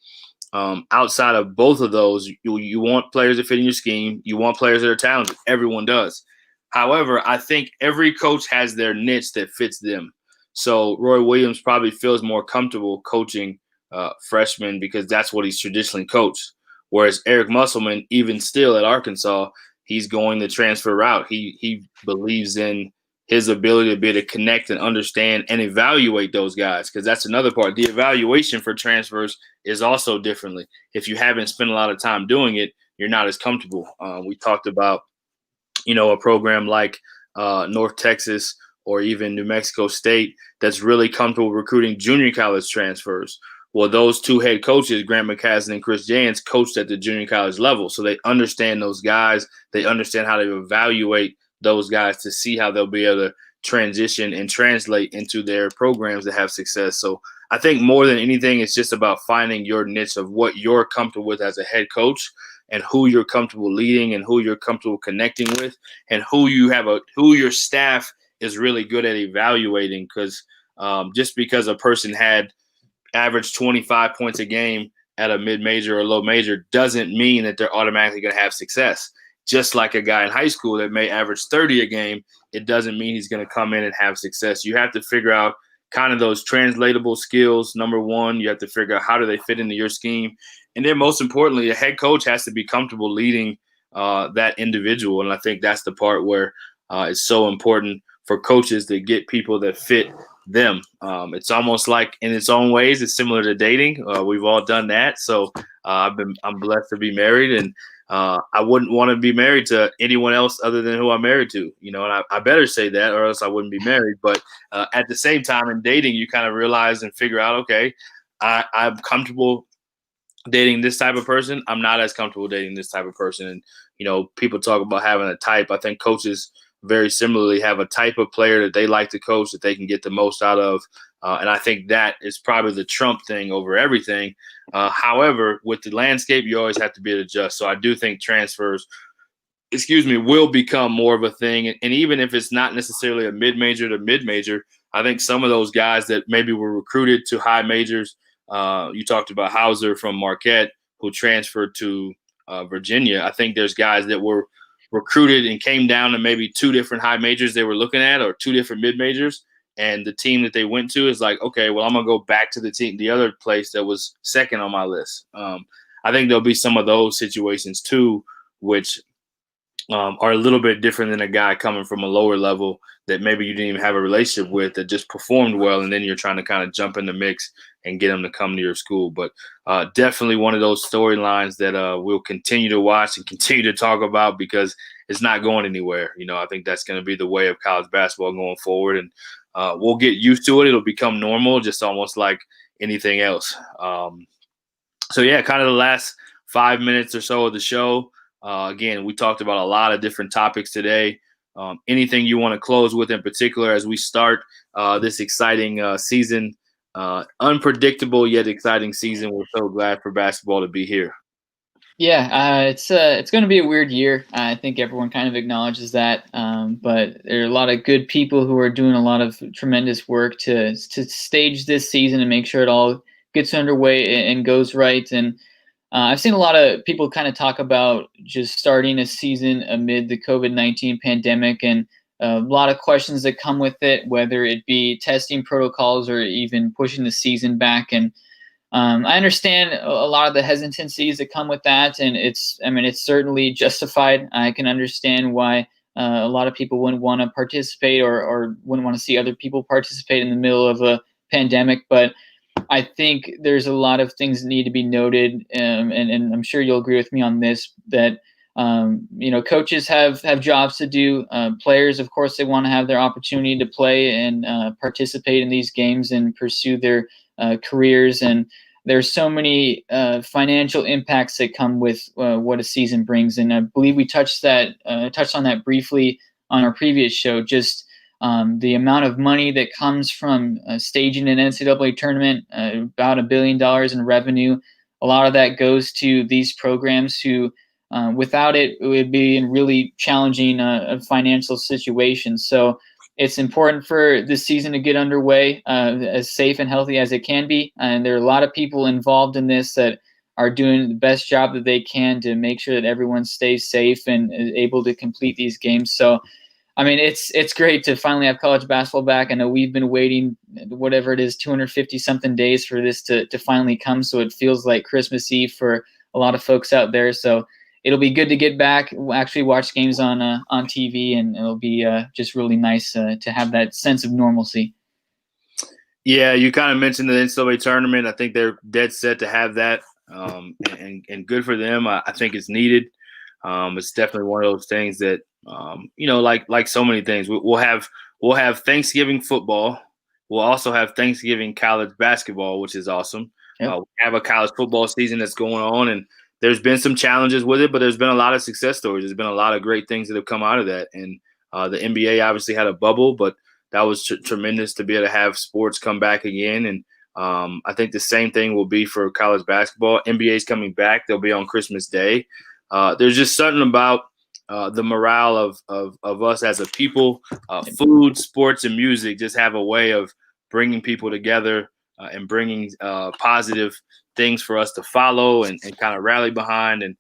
outside of both of those, you want players that fit in your scheme. You want players that are talented. Everyone does. However, I think every coach has their niche that fits them. So Roy Williams probably feels more comfortable coaching freshmen because that's what he's traditionally coached. Whereas Eric Musselman, even still at Arkansas, he's going the transfer route. He believes in his ability to be able to connect and understand and evaluate those guys, because that's another part. The evaluation for transfers is also differently. If you haven't spent a lot of time doing it, you're not as comfortable. We talked about, a program like North Texas or even New Mexico State that's really comfortable recruiting junior college transfers. Well, those two head coaches, Grant McCaslin and Chris Jans, coached at the junior college level. So they understand those guys. They understand how to evaluate those guys to see how they'll be able to transition and translate into their programs that have success. So I think more than anything, it's just about finding your niche of what you're comfortable with as a head coach and who you're comfortable leading and who you're comfortable connecting with and who your staff is really good at evaluating. Because just because a person had averaged 25 points a game at a mid-major or low major doesn't mean that they're automatically going to have success. Just like a guy in high school that may average 30 a game, it doesn't mean he's going to come in and have success. You have to figure out kind of those translatable skills. Number one, you have to figure out how do they fit into your scheme. And then most importantly, a head coach has to be comfortable leading that individual. And I think that's the part where it's so important for coaches to get people that fit them. It's almost like in its own ways, it's similar to dating. We've all done that. So I'm blessed to be married, and I wouldn't want to be married to anyone else other than who I'm married to, and I better say that or else I wouldn't be married. But at the same time in dating, you kind of realize and figure out, okay, I'm comfortable dating this type of person. I'm not as comfortable dating this type of person. And, people talk about having a type. I think coaches very similarly have a type of player that they like to coach that they can get the most out of. And I think that is probably the trump thing over everything. However, with the landscape, you always have to be able to adjust. So I do think transfers, will become more of a thing. And even if it's not necessarily a mid-major to mid-major, I think some of those guys that maybe were recruited to high majors, you talked about Hauser from Marquette who transferred to Virginia. I think there's guys that were recruited and came down to maybe two different high majors they were looking at or two different mid-majors. And the team that they went to is like, okay, well, I'm going to go back to the other place that was second on my list. I think there'll be some of those situations too, which are a little bit different than a guy coming from a lower level that maybe you didn't even have a relationship with that just performed well. And then you're trying to kind of jump in the mix and get them to come to your school. But definitely one of those storylines that we'll continue to watch and continue to talk about because it's not going anywhere. I think that's going to be the way of college basketball going forward. And we'll get used to it. It'll become normal, just almost like anything else. So, yeah, kind of the last 5 minutes or so of the show. Again, we talked about a lot of different topics today. Anything you want to close with in particular as we start this exciting season, unpredictable yet exciting season. We're so glad for basketball to be here. Yeah, it's going to be a weird year. I think everyone kind of acknowledges that. But there are a lot of good people who are doing a lot of tremendous work to stage this season and make sure it all gets underway and goes right. And I've seen a lot of people kind of talk about just starting a season amid the COVID-19 pandemic, and a lot of questions that come with it, whether it be testing protocols or even pushing the season back. And I understand a lot of the hesitancies that come with that, and it's certainly justified. I can understand why a lot of people wouldn't want to participate or wouldn't want to see other people participate in the middle of a pandemic. But I think there's a lot of things that need to be noted, and I'm sure you'll agree with me on this, that coaches have jobs to do. Players, of course, they want to have their opportunity to play and participate in these games and pursue their careers. And there's so many financial impacts that come with what a season brings. And I believe we touched on that briefly on our previous show. Just the amount of money that comes from staging an NCAA tournament, about $1 billion in revenue. A lot of that goes to these programs who, without it, it would be in really challenging financial situations. So it's important for this season to get underway as safe and healthy as it can be. And there are a lot of people involved in this that are doing the best job that they can to make sure that everyone stays safe and is able to complete these games. So it's great to finally have college basketball back. I know we've been waiting, whatever it is, 250 something days for this to finally come. So it feels like Christmas Eve for a lot of folks out there. So it'll be good to get back, actually watch games on TV, and it'll be just really nice to have that sense of normalcy. Yeah, you kind of mentioned the NCAA tournament. I think they're dead set to have that, and good for them. I think it's needed. It's definitely one of those things that like so many things. We'll have Thanksgiving football. We'll also have Thanksgiving college basketball, which is awesome. Yep. We have a college football season that's going on, and there's been some challenges with it, but there's been a lot of success stories. There's been a lot of great things that have come out of that. And the NBA obviously had a bubble, but that was tremendous to be able to have sports come back again. And I think the same thing will be for college basketball. NBA is coming back. They'll be on Christmas Day. There's just something about the morale of us as a people. Food, sports, and music just have a way of bringing people together and bringing positive things for us to follow and kind of rally behind and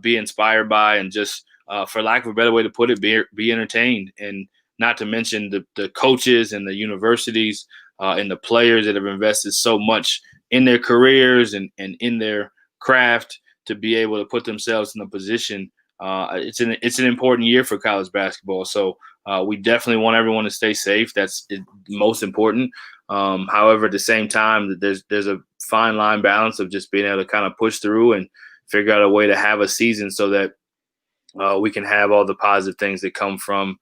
be inspired by, and just for lack of a better way to put it, be entertained. And not to mention the coaches and the universities and the players that have invested so much in their careers and in their craft to be able to put themselves in a position. It's an important year for college basketball. So we definitely want everyone to stay safe. That's most important. However, at the same time, there's a fine line balance of just being able to kind of push through and figure out a way to have a season so that we can have all the positive things that come from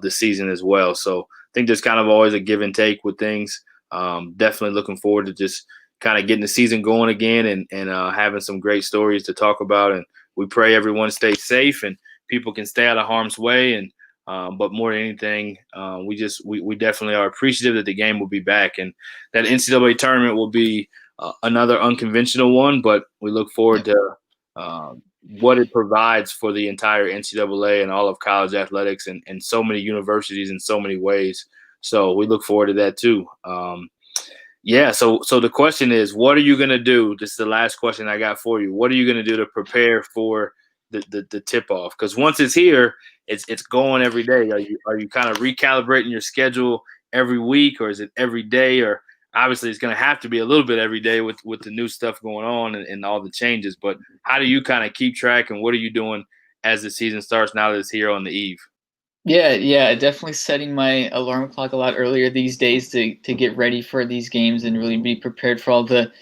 the season as well. So I think there's kind of always a give and take with things. Definitely looking forward to just kind of getting the season going again and having some great stories to talk about. And we pray everyone stays safe and people can stay out of harm's way. And but more than anything, we definitely are appreciative that the game will be back, and that NCAA tournament will be another unconventional one. But we look forward to what it provides for the entire NCAA and all of college athletics and so many universities in so many ways. So we look forward to that too. Yeah. So the question is, what are you going to do? This is the last question I got for you. What are you going to do to prepare for the tip off? Because once it's here, it's going every day. Are you kind of recalibrating your schedule every week, or is it every day? Or obviously it's going to have to be a little bit every day with the new stuff going on and all the changes. But how do you kind of keep track, and what are you doing as the season starts now that it's here on the eve? Yeah, definitely setting my alarm clock a lot earlier these days to get ready for these games and really be prepared for all the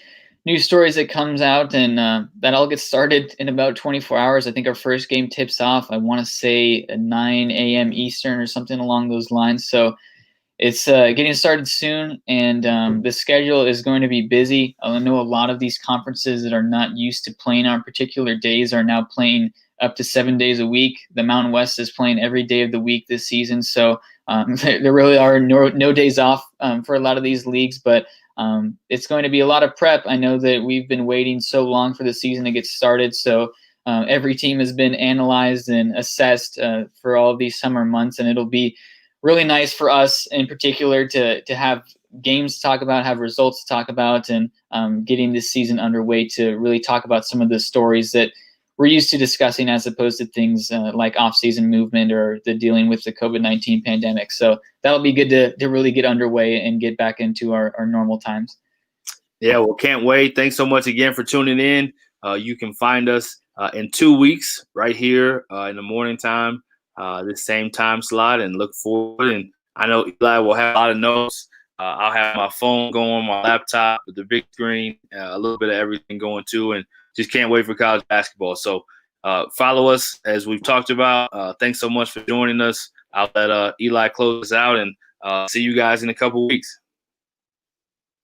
news stories that comes out. And that all gets started in about 24 hours. I think our first game tips off, I want to say at 9 a.m. Eastern or something along those lines. So it's getting started soon, and the schedule is going to be busy. I know a lot of these conferences that are not used to playing on particular days are now playing up to 7 days a week. The Mountain West is playing every day of the week this season. So there really are no days off for a lot of these leagues, but it's going to be a lot of prep. I know that we've been waiting so long for the season to get started. So every team has been analyzed and assessed for all of these summer months, and it'll be really nice for us in particular to have games to talk about, have results to talk about, and getting this season underway to really talk about some of the stories that we're used to discussing, as opposed to things like off-season movement or the dealing with the COVID-19 pandemic. So that'll be good to really get underway and get back into our normal times. Yeah, well, can't wait. Thanks so much again for tuning in. You can find us in 2 weeks right here in the morning time, this same time slot, and look forward. And I know Eli will have a lot of notes. I'll have my phone going, my laptop with the big screen, a little bit of everything going too, and just can't wait for college basketball. So follow us as we've talked about. Thanks so much for joining us. I'll let Eli close us out, and see you guys in a couple weeks.